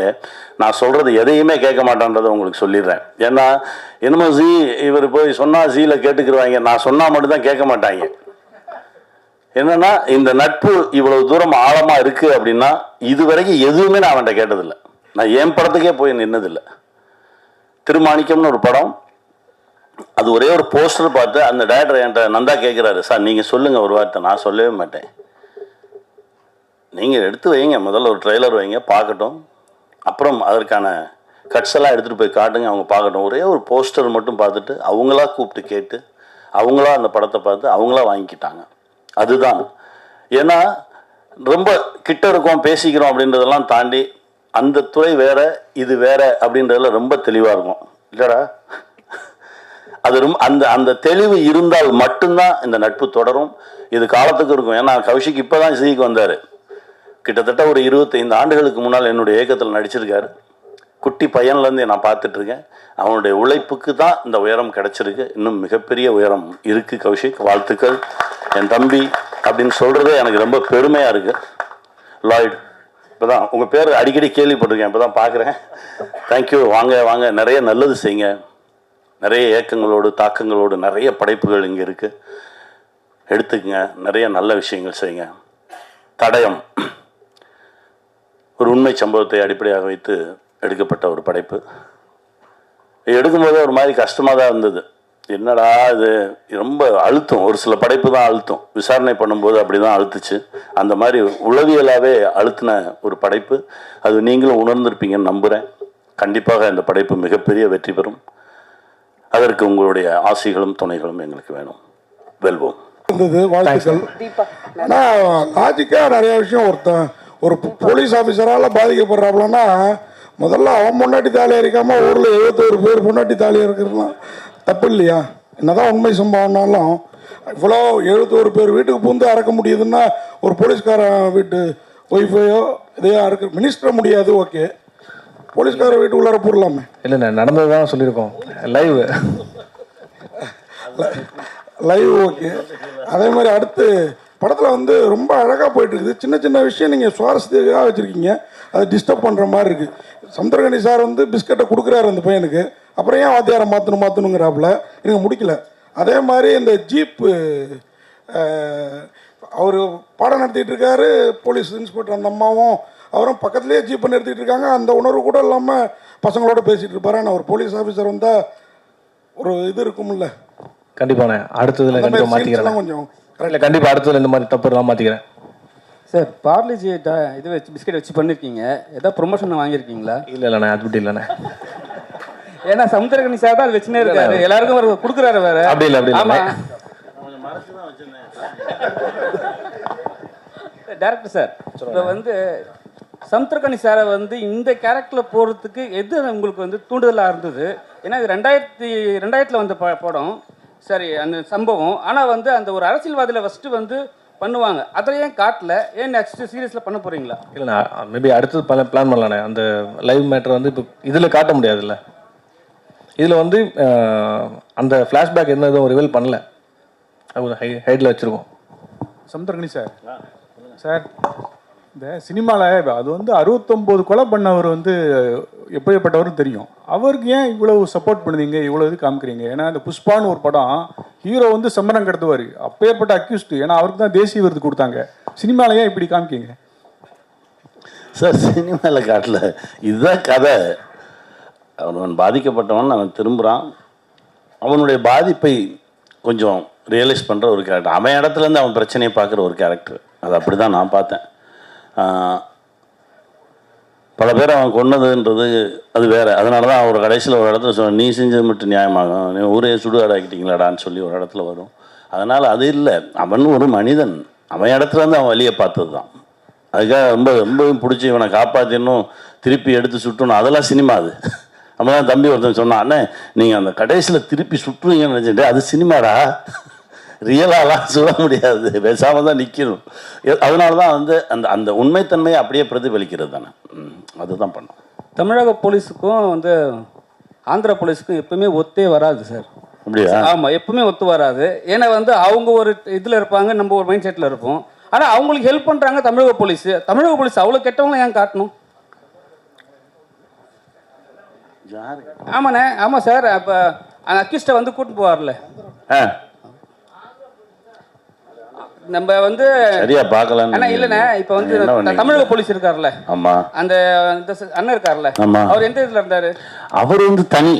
நான் சொல்கிறது எதையுமே கேட்க மாட்டேன்றதை உங்களுக்கு சொல்லிடுறேன். ஏன்னா என்னமோ ஜி இவர் போய் சொன்னால் ஜியில் கேட்டுக்கிடுவாங்க, நான் சொன்னால் மட்டும்தான் கேட்க மாட்டாங்க. என்னென்னா இந்த நட்பு இவ்வளவு தூரம் ஆழமாக இருக்குது அப்படின்னா இது வரைக்கும் எதுவுமே நான் அவன்கிட்ட கேட்டதில்லை. நான் என் படத்துக்கே போய் நின்னதில்லை. திருமாணிக்கம்னு ஒரு படம், அது ஒரே ஒரு போஸ்டர் பார்த்து அந்த டைரக்டர் என்கிட்ட நந்தா கேட்குறாரு, சார் நீங்கள் சொல்லுங்கள் ஒரு வார்த்தை. நான் சொல்லவே மாட்டேன், நீங்கள் எடுத்து வைங்க, முதல்ல ஒரு ட்ரெய்லர் வைங்க பார்க்கட்டும், அப்புறம் அதற்கான கட்ஸ் எல்லாம் எடுத்துகிட்டு போய் காட்டுங்க, அவங்க பார்க்கட்டும். ஒரே ஒரு போஸ்டர் மட்டும் பார்த்துட்டு அவங்களா கூப்பிட்டு கேட்டு அவங்களா அந்த படத்தை பார்த்து அவங்களா வாங்கிக்கிட்டாங்க. அதுதான். ஏன்னா ரொம்ப கிட்ட இருக்கோம் பேசிக்கிறோம் அப்படின்றதெல்லாம் தாண்டி அந்த துறை வேற இது வேற அப்படின்றதுல ரொம்ப தெளிவாக இருக்கும் இல்லைடா. அது ரொம்ப அந்த தெளிவு இருந்தால் மட்டும்தான் இந்த நட்பு தொடரும். இது காலத்துக்கு இருக்கும். ஏன்னா கௌஷிக் இப்போ தான் சிக்கு வந்தார். கிட்டத்தட்ட ஒரு 25 ஆண்டுகளுக்கு முன்னால் என்னுடைய இயக்கத்தில் நடிச்சிருக்காரு. குட்டி பையன்லேருந்து நான் பார்த்துட்ருக்கேன். அவனுடைய உழைப்புக்கு தான் இந்த உயரம் கிடச்சிருக்கு. இன்னும் மிகப்பெரிய உயரம் இருக்குது கௌஷிக். வாழ்த்துக்கள் என் தம்பி அப்படின்னு சொல்கிறதே எனக்கு ரொம்ப பெருமையாக இருக்குது. லாய்ட், இப்போ தான் உங்கள் பேர் அடிக்கடி கேள்விப்பட்டிருக்கேன், இப்போ தான் பார்க்குறேன். தேங்க்யூ. வாங்க வாங்க, நிறைய நல்லது செய்யுங்க. நிறைய இயக்கங்களோடு தாக்கங்களோடு நிறைய படைப்புகள் இங்கே இருக்குது, எடுத்துக்கங்க. நிறைய நல்ல விஷயங்கள் செய்யுங்க. தடயம் ஒரு உண்மை சம்பவத்தை அடிப்படையாக வைத்து எடுக்கப்பட்ட ஒரு படைப்பு. எடுக்கும்போது ஒரு மாதிரி கஷ்டமாக தான் இருந்தது. என்னடா இது ரொம்ப அழுத்தம். ஒரு சில படைப்பு தான் அழுத்தம், விசாரணை பண்ணும்போது அப்படி தான் அழுத்துச்சு. அந்த மாதிரி உளவியலாகவே அழுத்தின ஒரு படைப்பு. அது நீங்களும் உணர்ந்திருப்பீங்கன்னு நம்புகிறேன். கண்டிப்பாக இந்த படைப்பு மிகப்பெரிய வெற்றி பெறும். அதற்கு உங்களுடைய ஆசைகளும் துணைகளும் எங்களுக்கு வேணும். வெல்வோம். வாழ்த்துக்கள். ஆனால் லாஜிக்காக நிறைய விஷயம் ஒரு போலீஸ் ஆஃபீஸரால் பாதிக்கப்படுறாப்புலன்னா முதல்ல அவன் பொண்டாட்டி தாலி இருக்காம ஊரில் 71 பேர் பொண்டாட்டி தாலி இருக்கிறதுலாம் தப்பு இல்லையா? என்னதான் உண்மை சம்பவம்னாலும் இவ்வளோ 71 பேர் வீட்டுக்கு பூந்து அறக்க முடியுதுன்னா ஒரு போலீஸ்காரன் வீட்டு ஒய்ஃபையோ இதையோ அறுக்க மினிஸ்டர் முடியாது. ஓகே, போலீஸ்கார வீட்டுக்குள்ளார போடலாமே. இல்லைண்ணே, நடந்தது தான் சொல்லியிருக்கோம். Live okay. அதே மாதிரி அடுத்து படத்தில் வந்து ரொம்ப அழகாக போயிட்டு இருக்குது. சின்ன சின்ன விஷயம் நீங்கள் சுவாரஸ்யமாக வச்சுருக்கீங்க, அது டிஸ்டர்ப் பண்ணுற மாதிரி இருக்குது. சமுத்திரகனி சார் வந்து பிஸ்கட்டை கொடுக்குறாரு அந்த பையனுக்கு, அப்புறம் ஏன் வாத்தியாரை மாற்றணுங்கிறாப்புல எனக்கு முடிக்கல. அதே மாதிரி இந்த ஜீப்பு அவர் பாடம் நடத்திட்டு இருக்காரு, போலீஸ் இன்ஸ்பெக்டர் அந்த அம்மாவும் அவரும் பக்கத்துலேயே ஜீப்பை நிறுத்திட்டு இருக்காங்க. அந்த உணர்வு கூட இல்லாமல் பசங்களோட பேசிகிட்டு இருப்பாரு. ஆனால் ஒரு போலீஸ் ஆஃபீஸர் வந்தால் ஒரு இது இருக்கும்ல. கண்டிப்பாண்ணே, அடுத்ததுல கண்டிப்பாக மாற்றிக்கிறேன். கொஞ்சம் இல்லை, கண்டிப்பாக அடுத்ததுல இந்த மாதிரி தப்பு எல்லாம் மாற்றிக்கிறேன். சார், பார்லிஜி இது வச்சு பிஸ்கெட் வச்சு பண்ணியிருக்கீங்க, ஏதாவது ப்ரொமோஷன் வாங்கியிருக்கீங்களா? இல்லைண்ணே, அது மட்டும் இல்லைண்ணே. ஏன்னா சமுத்திரகனி சார் தான் அது வச்சுனே இருக்காரு, எல்லாருக்கும் கொடுக்குறாரு வேற. அப்படி இல்லை, அப்படி இல்லை. டேரக்டர் சார், இப்போ வந்து சமுத்திரகனி சாரை வந்து இந்த கேரக்டரில் போகிறதுக்கு எது உங்களுக்கு வந்து தூண்டுதலாக இருந்தது? ஏன்னா இது 2000 வந்த படம், சரி அந்த சம்பவம். ஆனால் வந்து அந்த ஒரு அரசியல்வாதியில் ஃபஸ்ட்டு வந்து பண்ணுவாங்க, அதை ஏன் காட்டல? ஏன் நெக்ஸ்ட் சீரியஸில் பண்ண போகிறீங்களா? இல்லைண்ணா, மேபி அடுத்தது பிளான் பண்ணலாண்ணே. அந்த லைவ் மேட்டர் வந்து இப்போ இதில் காட்ட முடியாதுல்ல. இதில் வந்து அந்த ஃப்ளாஷ்பேக் என்ன எதுவும் ரிவீல் பண்ணல, அது ஹைட்டில் வச்சுருக்கோம். சமுத்திரகனி சார், சார் இந்த சினிமாவில் அது வந்து 69 கொலை பண்ணவர் வந்து எப்படிப்பட்டவரும் தெரியும். அவருக்கு ஏன் இவ்வளவு சப்போர்ட் பண்ணுறீங்க, இவ்வளோ இது காமிக்கிறீங்க? ஏன்னா இந்த புஷ்பான்னு ஒரு படம் ஹீரோ வந்து சம்மரம் கடத்துவார், அப்பேற்பட்ட அக்யூஸ்டு. ஏன்னா அவருக்கு தான் தேசிய விருது கொடுத்தாங்க. சினிமாவில் ஏன் இப்படி காமிக்கிங்க சார்? சினிமாவில் காட்டல, இதுதான் கதை. அவன் பாதிக்கப்பட்டவன், அவன் திரும்புகிறான், அவனுடைய பாதிப்பை கொஞ்சம் ரியலைஸ் பண்ணுற ஒரு கேரக்டர். அவன் இடத்துலேருந்து அவன் பிரச்சனையை பார்க்குற ஒரு கேரக்டர். அது அப்படி தான் நான் பார்த்தேன். பல பேர் அவன் கொன்னதுன்றது அது வேறு. அதனால தான் அவர் கடைசியில் ஒரு இடத்துல சொன்ன, நீ செஞ்சது மட்டும் நியாயமாகும், நீ ஊரே சுடுகாடாக்கிட்டீங்களாடான்னு சொல்லி ஒரு இடத்துல வரும். அதனால் அது இல்லை, அவன் ஒரு மனிதன், அவன் இடத்துலேருந்து அவன் வழியை பார்த்தது தான். அதுக்காக ரொம்பவும் பிடிச்சி இவனை காப்பாற்றினும் திருப்பி எடுத்து சுட்டணும், அதெல்லாம் சினிமா. அது நம்ம தான் தம்பி ஒருத்தன் சொன்னான், அண்ணே நீங்கள் அந்த கடைசியில் திருப்பி சுட்டுவீங்கன்னு நினச்சிட்டு அது சினிமாடா, ரியலாலாம் சொல்ல முடியாது, பேசாமல் தான் நிற்கணும். அதனால தான் வந்து அந்த உண்மைத்தன்மையை அப்படியே பிரதிபலிக்கிறது தானே, அதுதான் பண்ணோம். தமிழக போலீஸுக்கும் வந்து ஆந்திரா போலீஸுக்கும் எப்பவுமே ஒத்தே வராது சார். அப்படியா? ஆமாம், எப்பவுமே ஒத்து வராது. ஏன்னா வந்து அவங்க ஒரு இதில் இருப்பாங்க, நம்ம ஒரு மைண்ட் செட்டில் இருப்போம். ஆனால் அவங்களுக்கு ஹெல்ப் பண்ணுறாங்க தமிழக போலீஸ். தமிழக போலீஸ் அவ்வளோ கெட்டவங்களும் ஏன் காட்டணும்? ஆமாண்ணே, ஆமாம் சார். அப்போ அந்த அக்யூஸ்டை வந்து கூட்டிட்டு போவார்ல, நம்ம வந்து சரியா பார்க்கலாம். ஆனா இல்லண்ணே, இப்ப வந்து தமிழக போலீஸ் இருக்காருல்ல, ஆமா, அந்த அண்ணன் இருக்காருல்ல, அவர் எந்த இதுல இருந்தாரு? அவர் வந்து தனி,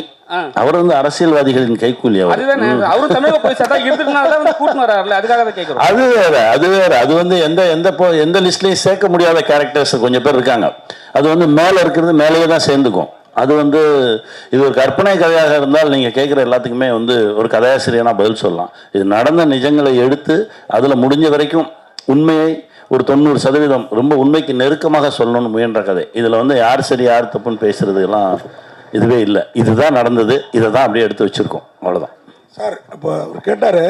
அவர் வந்து அரசியல்வாதிகளின் கைக்கூலி. அதுதானே, அவரும் தமிழக போலீஸா தான் இருந்ததுனால தான் வந்து கூட்டிட்டு வராருல்ல, அதுக்காக தான் கேட்கிறோம். அது வேற. அது வந்து எந்த லிஸ்ட்லயும் சேர்க்க முடியாத கேரக்டர்ஸ் கொஞ்சம் பேர் இருக்காங்க. அது வந்து மேல இருக்கிறது மேலேயே தான் சேர்ந்துக்கும். அது வந்து இது ஒரு கற்பனை கதையாக இருந்தால் நீங்கள் கேட்குற எல்லாத்துக்குமே வந்து ஒரு கதையாசிரியனா பதில் சொல்லலாம். இது நடந்த நிஜங்களை எடுத்து அதில் முடிஞ்ச வரைக்கும் உண்மையை ஒரு 90% ரொம்ப உண்மைக்கு நெருக்கமாக சொல்லணும்னு முயன்ற கதை. இதில் வந்து யார் சரி யார் தப்புன்னு பேசுறதுலாம் இதுவே இல்லை. இதுதான் நடந்தது, இதை தான் அப்படியே எடுத்து வச்சுருக்கோம், அவ்வளோதான். சார் இப்போ அவர் கேட்டார்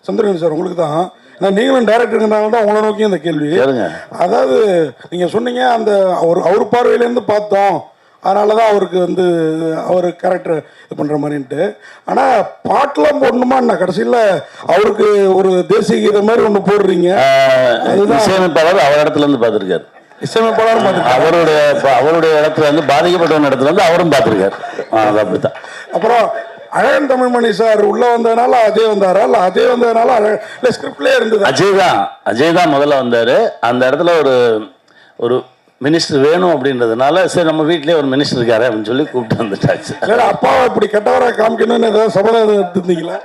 சந்திரன் சார், உங்களுக்கு தான் நான் நீங்களும் டைரக்டருங்கிறனால தான் உங்களை நோக்கி இந்த கேள்வி. அதாவது நீங்கள் சொன்னீங்க அந்த அவர் பார்வையிலேருந்து பார்த்தோம், அதனால தான் அவருக்கு வந்து அவர் கேரக்டர் இது பண்ணுற மாதிரின்ட்டு. ஆனால் பாட்டெலாம் போடணுமா என்ன, கடைசியில் அவருக்கு ஒரு தேசிய கீதம் மாதிரி ஒன்று போடுறீங்க. இசையமைப்பாளர் அவர் இடத்துல இருந்து பார்த்துருக்காரு. இசையமைப்பாளர் அவருடைய இடத்துல இருந்து பாதிக்கப்பட்ட இடத்துல இருந்து அவரும் பார்த்துருக்காரு. அது அப்படித்தான். அப்புறம் அழகன் தமிழ்மணி சார் உள்ள வந்ததுனால அஜய் வந்தாரா, இல்லை அஜய் வந்ததுனால இல்லை ஸ்கிரிப்ட்லேயே இருந்தது? அஜய் தான் முதல்ல வந்தார். அந்த இடத்துல ஒரு மினிஸ்டர் வேணும் அப்படின்றதுனால சரி நம்ம வீட்லேயே ஒரு மினிஸ்டர் இருக்காரு அப்படின்னு சொல்லி கூப்பிட்டு வந்துட்டாச்சு. அப்பாவை இப்படி கெட்டவரை காமிக்கணும்னு ஏதாவது சபதம் எடுத்துருந்தீங்களா?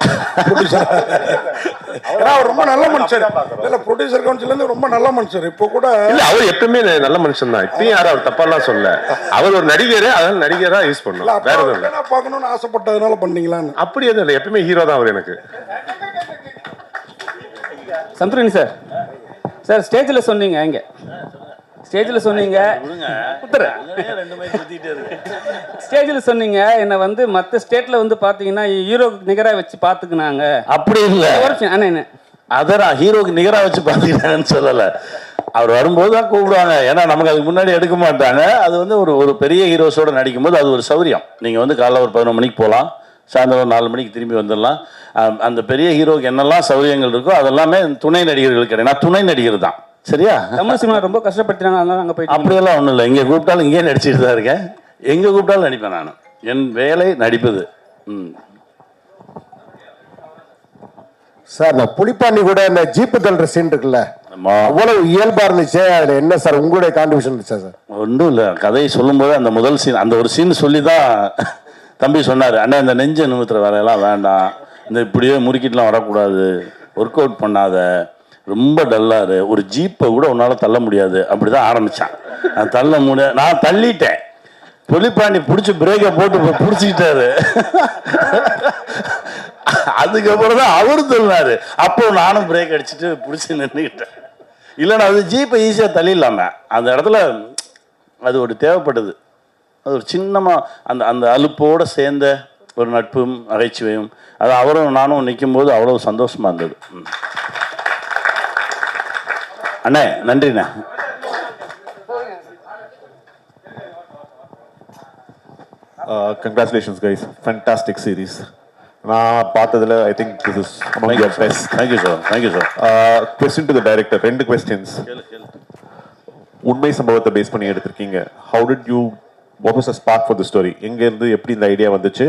அவர் ரொம்ப நல்ல மனுஷர். இல்லை ப்ரொடியூசர் கவுன்சிலேருந்து ரொம்ப நல்ல மனுஷர். இப்போ கூட இல்லை, அவர் எப்பவுமே நல்ல மனுஷன் தான். இப்பயும் யாரும் அவர் தப்பாலாம் சொல்ல. அவர் ஒரு நடிகர், அதனால நடிகராக யூஸ் பண்ணலாம். வேற எதுவும் இல்லை. பார்க்கணும்னு ஆசைப்பட்டதுனால பண்ணீங்களான்னு? அப்படி எதுவும் இல்லை, எப்பவுமே ஹீரோ தான் அவர் எனக்கு. சந்துரணி சார், சார் ஸ்டேஜில் சொன்னீங்க, இங்கே ஸ்டேஜில் சொன்னீங்க, ஸ்டேஜில் சொன்னீங்க என்னை வந்து மற்ற ஸ்டேட்டில் வந்து பார்த்தீங்கன்னா ஹீரோக்கு நிகராக வச்சு பார்த்துக்கினாங்க. அப்படி இல்லை, அதான் ஹீரோக்கு நிகராக வச்சு பார்த்துக்கிட்டாங்கன்னு சொல்லலை. அவர் வரும்போது தான் கூப்பிடுவாங்க, ஏன்னா நமக்கு அதுக்கு முன்னாடி எடுக்க மாட்டாங்க. அது வந்து ஒரு பெரிய ஹீரோஸோடு நடிக்கும்போது அது ஒரு சௌரியம். நீங்கள் வந்து காலைல ஒரு 11 மணிக்கு போகலாம், சாயந்தரம் 4 மணிக்கு திரும்பி வந்துடலாம். அந்த பெரிய ஹீரோக்கு என்னெல்லாம் சௌரியங்கள் இருக்கோ அதெல்லாமே துணை நடிகர்களுக்கு கிடையாது. நான் துணை நடிகர் தான், சரியா? தமிழ் சினிமா ரொம்ப கஷ்டப்படுத்துறாங்க, அதனால அங்கே போய் அப்படியெல்லாம் ஒன்றும் இல்லை. இங்கே கூப்பிட்டாலும் இங்கேயே நடிச்சுட்டு தான் இருக்கேன். எங்கே கூப்பிட்டாலும் நடிப்பேன். நான் என் வேலை நடிப்பது. சார், நான் புலிப்பாண்டி கூட இந்த ஜீப்பு தள்ளுற சீன் இருக்குல்ல, அவ்வளவு இயல்பா இருந்துச்சு. அதுல என்ன சார் உங்களுடைய கான்ட்ரிபியூஷன் இருந்துச்சா சார்? ஒன்றும் இல்லை, கதையை சொல்லும்போது அந்த முதல் சீன், அந்த ஒரு சீன் சொல்லி தான் தம்பி சொன்னார், அண்ணா இந்த நெஞ்ச நிமித்துற வேலையெல்லாம் வேண்டாம், இந்த இப்படியே முறுக்கிட்டுலாம் வரக்கூடாது, ஒர்க் அவுட் பண்ணாத, ரொம்ப டல்லாரு, ஒரு ஜீப்பை கூட உன்னால் தள்ள முடியாது. அப்படி தான் ஆரம்பித்தான். நான் தள்ள முடியாது, நான் தள்ளிட்டேன். புலிப்பாண்டி பிடிச்சி பிரேக்கை போட்டு பிடிச்சிக்கிட்டாரு. அதுக்கப்புறம் தான் அவரு தள்ளினாரு. அப்போ நானும் பிரேக் அடிச்சுட்டு பிடிச்சி நின்றுக்கிட்டேன். இல்லைன்னா அது ஜீப்பை ஈஸியாக தள்ளிடலாமே. அந்த இடத்துல அது ஒரு தேவைப்படுது. அது ஒரு சின்னமாக அந்த அந்த அலுப்போடு சேர்ந்த ஒரு நட்பும் நகைச்சுவையும், அது அவரும் நானும் நிற்கும்போது அவ்வளோ சந்தோஷமாக இருந்தது. அண்ணே நன்றிண்ணே. Congratulations guys, fantastic series. நான் பார்த்ததுல I think this is among your best. Thank you sir. Thank you sir. Question to the director, 2 questions. உண்மை சம்பவத்தை பேஸ் பண்ணி எடுத்திருக்கீங்க. How did you, what was the spark for the story? எங்க இருந்து எப்படி இந்த ஐடியா வந்துச்சு?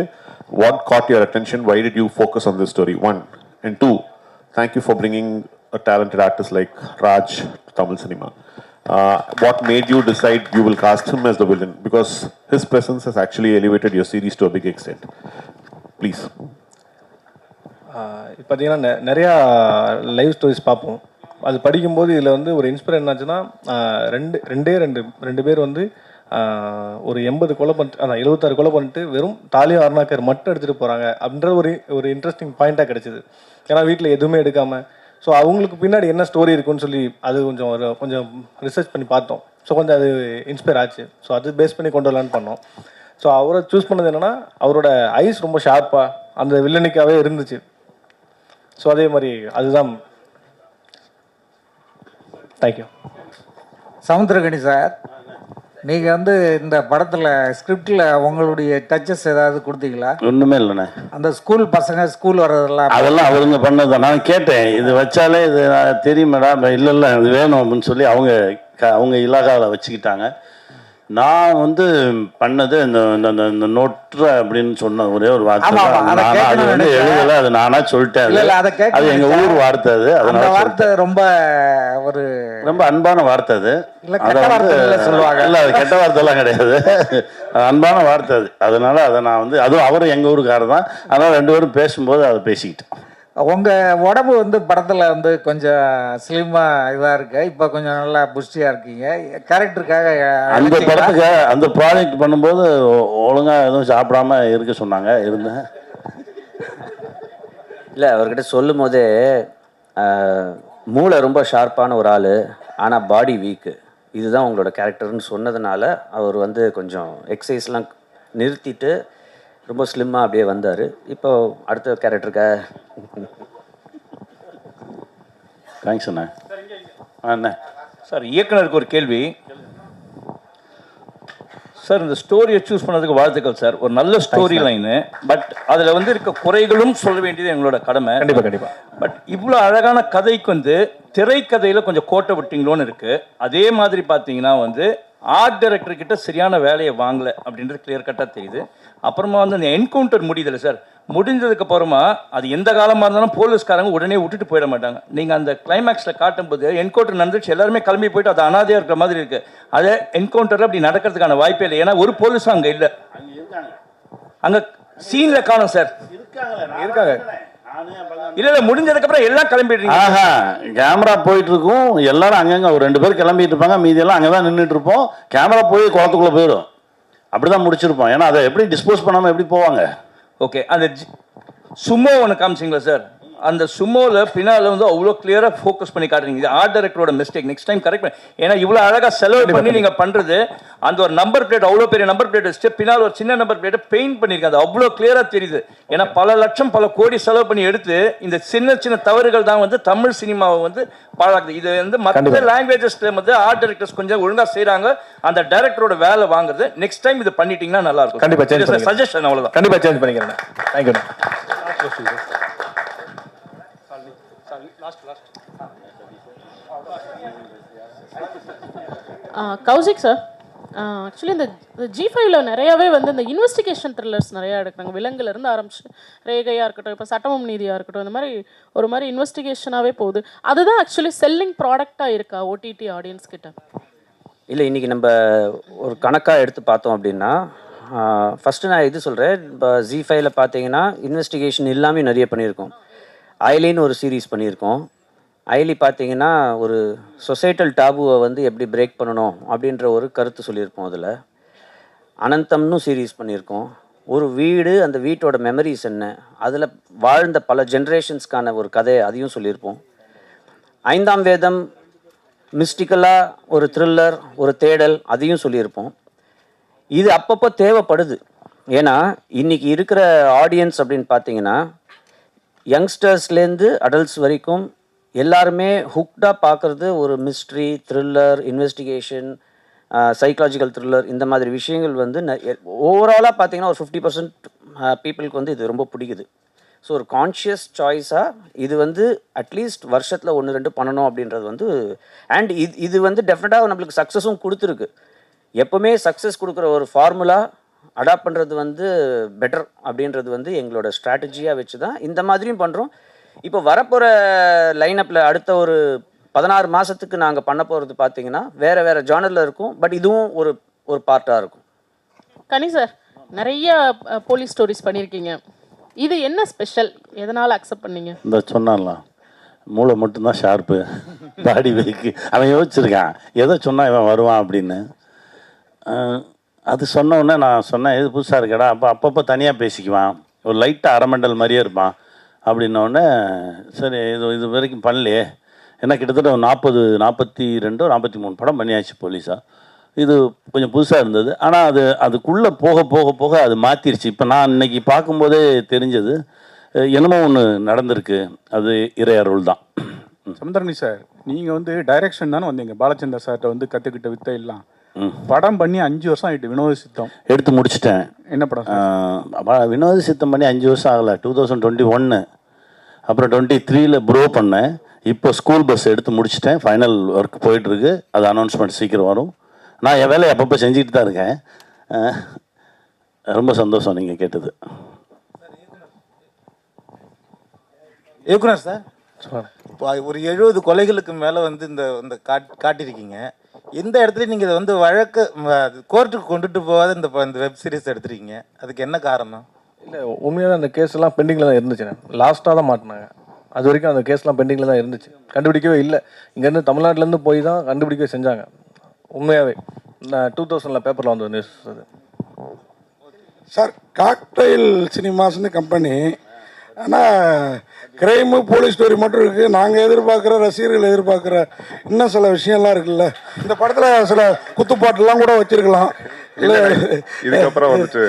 What caught your attention? Why did you focus on this story? 1 and 2, thank you for bringing a talented artist like Raj to Tamil cinema. What made you decide you will cast him as the villain? Because his presence has actually elevated your series to a big extent. Please. பார்த்தீங்கன்னா நிறையா லைவ் ஸ்டோரிஸ் பார்ப்போம். அது படிக்கும்போது இதில் வந்து ஒரு இன்ஸ்பைர் என்னாச்சுன்னா, ரெண்டு பேர் வந்து ஒரு 80 கொலை பண்ணிட்டு, 76 கொலை பண்ணிட்டு வெறும் தாலியும் அருணாக்கர் மட்டும் எடுத்துகிட்டு போகிறாங்க அப்படின்ற ஒரு இன்ட்ரெஸ்டிங் பாயிண்ட்டாக கிடச்சிது. ஏன்னா வீட்டில் எதுவுமே எடுக்காமல், ஸோ அவங்களுக்கு பின்னாடி என்ன ஸ்டோரி இருக்குன்னு சொல்லி அது கொஞ்சம் ரிசர்ச் பண்ணி பார்த்தோம். ஸோ கொஞ்சம் அது இன்ஸ்பயர் ஆச்சு. ஸோ அது பேஸ் பண்ணி கொண்டு வரலான்னு பண்ணோம். ஸோ அவரை சூஸ் பண்ணது என்னென்னா, அவரோட ஐஸ் ரொம்ப ஷார்ப்பாக அந்த வில்லனிக்காகவே இருந்துச்சு. ஸோ அதே மாதிரி அதுதான். தேங்க்யூ. சமுத்திரகனி சார், நீங்கள் வந்து இந்த படத்தில் ஸ்கிரிப்டில் உங்களுடைய டச்சஸ் ஏதாவது கொடுத்தீங்களா? ஒன்றுமே இல்லைண்ணே. அந்த ஸ்கூல் பசங்க ஸ்கூல் வர்றதெல்லாம் அதெல்லாம் அவருங்க பண்ணதான். நான் கேட்டேன், இது வச்சாலே இது தெரியும் மேடம், இல்லை இது வேணும் அப்படின்னு சொல்லி அவங்க இலாகாவில் வச்சுக்கிட்டாங்க. நான் வந்து பண்ணது இந்த நோட்ற அப்படின்னு சொன்ன ஒரே ஒரு வார்த்தை. அது வந்து எழுதலை, அது நானா சொல்லிட்டேன். அது எங்க ஊர் வார்த்தை. அது அதனால வார்த்தை ரொம்ப ஒரு ரொம்ப அன்பான வார்த்தை. அது சொல்லுவாங்க. இல்லை, அது கெட்ட வார்த்தை எல்லாம் கிடையாது, அன்பான வார்த்தை அது. அதனால அதை நான் வந்து, அதுவும் அவரும் எங்க ஊருக்காரர் தான், அதனால 2 பேரும் பேசும்போது அதை பேசிக்கிட்டேன். உங்கள் உடம்பு வந்து படத்தில் வந்து கொஞ்சம் ஸ்லிம்மாக இதாக இருக்கு, இப்போ கொஞ்சம் நல்லா புஷ்டியாக இருக்கீங்க. கேரக்டருக்காக அந்த படத்துக்கு அந்த ப்ராஜெக்ட் பண்ணும்போது ஒழுங்காக எதுவும் சாப்பிடாம இருக்க சொன்னாங்க, இருந்தேன். இல்லை, அவர்கிட்ட சொல்லும் போதே மூளை ரொம்ப ஷார்ப்பான ஒரு ஆள், ஆனால் பாடி வீக்கு, இதுதான் உங்களோட கேரக்டர்னு சொன்னதுனால அவர் வந்து கொஞ்சம் எக்ஸசைஸ்லாம் நிறுத்திட்டு ரொம்ப ஸ்லிம்மாக அப்படியே வந்தார். இப்போ அடுத்த கேரக்டருக்காக தேங்க்ஸ் அண்ணா. அண்ணா சார், இயக்குனருக்கு ஒரு கேள்வி சார். இந்த ஸ்டோரியை சூஸ் பண்ணதுக்கு வாழ்த்துக்கள் சார். ஒரு நல்ல ஸ்டோரி லைனு, பட் அதில் வந்து இருக்க குறைகளும் சொல்ல வேண்டியது எங்களோட கடமை. கண்டிப்பாக கண்டிப்பாக. பட் இவ்வளோ அழகான கதைக்கு வந்து திரைக்கதையில் கொஞ்சம் கோட்டை விட்டிங்களோன்னு இருக்குது. அதே மாதிரி பார்த்தீங்கன்னா வந்து ஆர்ட் டைரக்டர் கிட்ட சரியான வேலையை வாங்கலை அப்படின்றது கிளியர் கட்டாக தெரியுது. அப்புறமா வந்து அந்த என்கவுண்டர் முடியுதில்ல சார், முடிஞ்சதுக்கு அப்புறமா அது எந்த காலமாக இருந்தாலும் போலீஸ்காரங்க உடனே விட்டுட்டு போயிட மாட்டாங்க. நீங்கள் அந்த கிளைமேக்ஸில் காட்டும்போது என்கவுண்டர் நடந்துச்சு, எல்லாருமே கிளம்பி போயிட்டு அது அனாதையாக இருக்கிற மாதிரி இருக்குது. அதே என்கவுண்டரில் அப்படி நடக்கிறதுக்கான வாய்ப்பே இல்லை. ஏன்னா ஒரு போலீஸும் அங்கே இல்லை, அங்கே சீனில் காணும் சார். இருக்காங்க. இல்ல முடிஞ்சதுக்கு அப்புறம் எல்லாம் கிளம்பிடுறீங்க. கேமரா போயிட்டு இருக்கும், எல்லாரும் அங்கங்க ஒரு 2 பேர் கிளம்பிட்டு இருப்பாங்க, மீதி எல்லாம் அங்கதான் நின்றுட்டு இருப்போம். கேமரா போய் குளத்துக்குள்ள போயிடும், அப்படிதான் முடிச்சிருப்போம். ஏன்னா அதை எப்படி டிஸ்போஸ் பண்ணாம எப்படி போவாங்க. ஓகே, அந்த சுமோ ஒன்று காமிச்சிங்களா சார், அந்த சுமோவில் பின்னால் வந்து அவ்வளோ கிளியராக ஃபோக்கஸ் பண்ணி காட்டுறீங்க. இது ஆர்ட் டைரக்டரோட மிஸ்டேக், நெக்ஸ்ட் டைம் கரெக்ட் பண்ணி. ஏன்னா இவ்வளோ அழகாக செலவு பண்ணி நீங்கள் பண்ணுறது, அந்த ஒரு நம்பர் பிளேட் அவ்வளோ பெரிய நம்பர் பிளேட் வச்சுட்டு பின்னால் ஒரு சின்ன நம்பர் பிளேட்டை பெயிண்ட் பண்ணியிருக்காங்க, அது அவ்வளோ கிளியராக தெரியுது. ஏன்னா பல லட்சம் பல கோடி செலவு பண்ணி எடுத்து இந்த சின்ன சின்ன தவறுகள் தான் வந்து தமிழ் சினிமாவை வந்து பாழாக்குது. இது வந்து மற்ற லாங்குவேஜஸ்ல வந்து ஆர்ட் டைரக்டர்ஸ் கொஞ்சம் ஒழுங்காக செய்கிறாங்க, அந்த டைரக்டரோட வேலை வாங்குறது. நெக்ஸ்ட் டைம் இது பண்ணிட்டீங்கன்னா நல்லா இருக்கும். கண்டிப்பாக சேஞ்ச் சஜஷன் அவ்வளோதான். கண்டிப்பாக சேஞ்ச் பண்ணிக்கிறேன். தேங்க்யூ. கௌசிக் சார், ஆக்சுவலி இந்த G5ல நிறையாவே வந்து இந்த இன்வெஸ்டிகேஷன் த்ரில்லர்ஸ் நிறையா எடுக்கிறாங்க. விலங்குலேருந்து ஆரம்பிச்சு ரேகையாக இருக்கட்டும், இப்போ சட்டமும் நீதியாக இருக்கட்டும், இந்த மாதிரி ஒரு மாதிரி இன்வெஸ்டிகேஷனாகவே போகுது. அதுதான் ஆக்சுவலி செல்லிங் ப்ராடக்டாக இருக்கா ஓடிடி ஆடியன்ஸ் கிட்ட? இல்லை, இன்றைக்கி நம்ம ஒரு கணக்காக எடுத்து பார்த்தோம் அப்படின்னா, ஃபஸ்ட்டு நான் இது சொல்கிறேன். இப்போ G5ல பார்த்தீங்கன்னா இன்வெஸ்டிகேஷன் எல்லாமே நிறைய பண்ணியிருக்கோம். ஐலின்னு ஒரு சீரீஸ் பண்ணியிருக்கோம். ஐலி பார்த்தீங்கன்னா ஒரு சொசைட்டல் டாபுவை வந்து எப்படி பிரேக் பண்ணணும் அப்படின்ற ஒரு கருத்து சொல்லியிருப்போம். அதில் அனந்தம்னு சீரீஸ் பண்ணியிருக்கோம். ஒரு வீடு, அந்த வீட்டோட மெமரிஸ் என்ன, அதில் வாழ்ந்த பல ஜென்ரேஷன்ஸ்க்கான ஒரு கதை, அதையும் சொல்லியிருப்போம். 5ஆம் வேதம் மிஸ்டிக்கலாக ஒரு த்ரில்லர், ஒரு தேடல், அதையும் சொல்லியிருப்போம். இது அப்பப்போ தேவைப்படுது. ஏன்னா இன்றைக்கி இருக்கிற ஆடியன்ஸ் அப்படின்னு பார்த்தீங்கன்னா யங்ஸ்டர்ஸ்லேருந்து அடல்ட்ஸ் வரைக்கும் எல்லாருமே ஹுக்டாக பார்க்குறது ஒரு mystery, thriller, investigation, psychological thriller, இந்த மாதிரி விஷயங்கள் வந்து ஓவராலாக பார்த்தீங்கன்னா ஒரு 50% பீப்புளுக்கு வந்து இது ரொம்ப பிடிக்குது. ஸோ ஒரு கான்ஷியஸ் சாய்ஸாக இது வந்து அட்லீஸ்ட் வருஷத்தில் 1-2 பண்ணணும் அப்படின்றது வந்து, அண்ட் இது வந்து டெஃபினட்டாக நம்மளுக்கு சக்ஸஸும் கொடுத்துருக்கு. எப்போவுமே சக்ஸஸ் கொடுக்குற ஒரு ஃபார்முலா அடாப்ட் பண்ணுறது வந்து பெட்டர் அப்படின்றது வந்து எங்களோட ஸ்ட்ராட்டஜியாக வச்சு தான் இந்த மாதிரியும் பண்ணுறோம். இப்போ வரப்போகிற லைனப்பில் அடுத்த ஒரு 16 மாதத்துக்கு நாங்கள் பண்ண போகிறது பார்த்தீங்கன்னா வேறு வேறு ஜானரில் இருக்கும். பட் இதுவும் ஒரு பார்ட்டாக இருக்கும். கனி சார், நிறைய போலீஸ் ஸ்டோரிஸ் பண்ணியிருக்கீங்க. இது என்ன ஸ்பெஷல், எதனால் அக்செப்ட் பண்ணீங்க? இந்த சொன்னான்லாம் மூளை மட்டும்தான் ஷார்ப்பு, பாடி வெயிக்கு. அவன் யோசிச்சிருக்கான் எதை சொன்னால் இவன் வருவான் அப்படின்னு. அது சொன்ன உடனே நான் சொன்னேன், இது புதுசாக இருக்கடா. அப்பப்போ தனியாக பேசிக்குவான், ஒரு லைட்டாக அரமண்டல் மாதிரியே இருப்பான் அப்படின்னோடனே சரி இது வரைக்கும் பண்ணலையே. ஏன்னா கிட்டத்தட்ட 42 43 படம் பண்ணியாச்சு போலீஸாக. இது கொஞ்சம் புதுசாக இருந்தது. ஆனால் அதுக்குள்ளே போக போக போக அது மாற்றிருச்சு. இப்போ நான் இன்னைக்கு பார்க்கும்போதே தெரிஞ்சது என்னமோ ஒன்று நடந்திருக்கு, அது இறை அருள் தான். சமுத்திரனி சார், நீங்கள் வந்து டைரக்ஷன் தானே வந்தீங்க, பாலச்சந்தர் சார்கிட்ட வந்து கற்றுக்கிட்ட வித்தை எல்லாம். படம் பண்ணி 5 வருஷம் ஆகிட்டு. வினோத சித்தம் எடுத்து முடிச்சிட்டேன். என்ன படம்? வினோத சித்தம் பண்ணி 5 வருஷம் ஆகலை. 2021, அப்புறம் 23ல் ப்ரோ பண்ணேன். இப்போ ஸ்கூல் பஸ் எடுத்து முடிச்சிட்டேன். ஃபைனல் ஒர்க் போயிட்டுருக்கு. அது அனௌன்ஸ்மெண்ட் சீக்கிரம் வரும். நான் என் வேலையை அப்பப்போ செஞ்சுக்கிட்டு தான் இருக்கேன். ரொம்ப சந்தோஷம் நீங்கள் கேட்டது. இயக்குனர் சார், இப்போ ஒரு 70 கொலைகளுக்கு மேலே வந்து இந்த காட்டியிருக்கீங்க. எந்த இடத்துல நீங்கள் இதை வந்து வழக்கு கோர்ட்டுக்கு கொண்டுட்டு போகாத இந்த வெப் சீரிஸ் எடுத்துருக்கீங்க, அதுக்கு என்ன காரணம்? இல்லை, உண்மையாக அந்த கேஸ் எல்லாம் பெண்டிங்கில் தான் இருந்துச்சு. லாஸ்ட்டாக தான் மாட்டினாங்க. அது வரைக்கும் அந்த கேஸ்லாம் பெண்டிங்கில் தான் இருந்துச்சு, கண்டுபிடிக்கவே இல்லை. இங்கேருந்து தமிழ்நாட்டிலேருந்து போய் தான் கண்டுபிடிக்கவே செஞ்சாங்க. உண்மையாகவே நான் 2000 பேப்பரில் வந்த நியூஸ் அது. சார் காக்டைல் சினிமாஸ்னு கம்பெனி, ஆனால் கிரைமு போலீஸ் ஸ்டோரி மட்டும் இருக்குது. நாங்கள் எதிர்பார்க்குற ரசிகர்கள் எதிர்பார்க்குற இன்னும் சில விஷயம்லாம் இருக்குல்ல. இந்த படத்தில் சில குத்துப்பாட்டுலாம் கூட வச்சிருக்கலாம். இதுக்கப்புறம் வந்துட்டு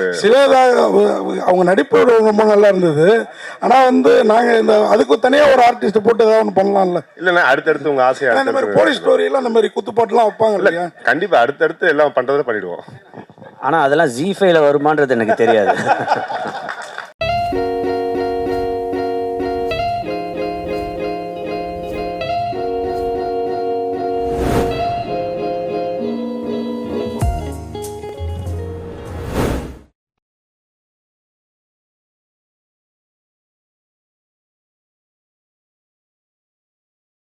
அவங்க நடிப்பு ரொம்ப நல்லா இருந்தது. ஆனால் வந்து நாங்கள் இந்த அதுக்கு தனியாக ஒரு ஆர்டிஸ்ட் போட்டு ஏதாவது ஒன்று பண்ணலாம்ல. இல்லைண்ணா, அடுத்தடுத்து உங்கள் ஆசையா இந்த மாதிரி போலீஸ் ஸ்டோரியெல்லாம் இந்த மாதிரி குத்துப்பாட்டுலாம் வைப்பாங்க இல்லையா? கண்டிப்பாக அடுத்தடுத்து எல்லாம் பண்ணுறதை பண்ணிடுவோம். ஆனால் அதெல்லாம் ஜி5ல வருமானது எனக்கு தெரியாது.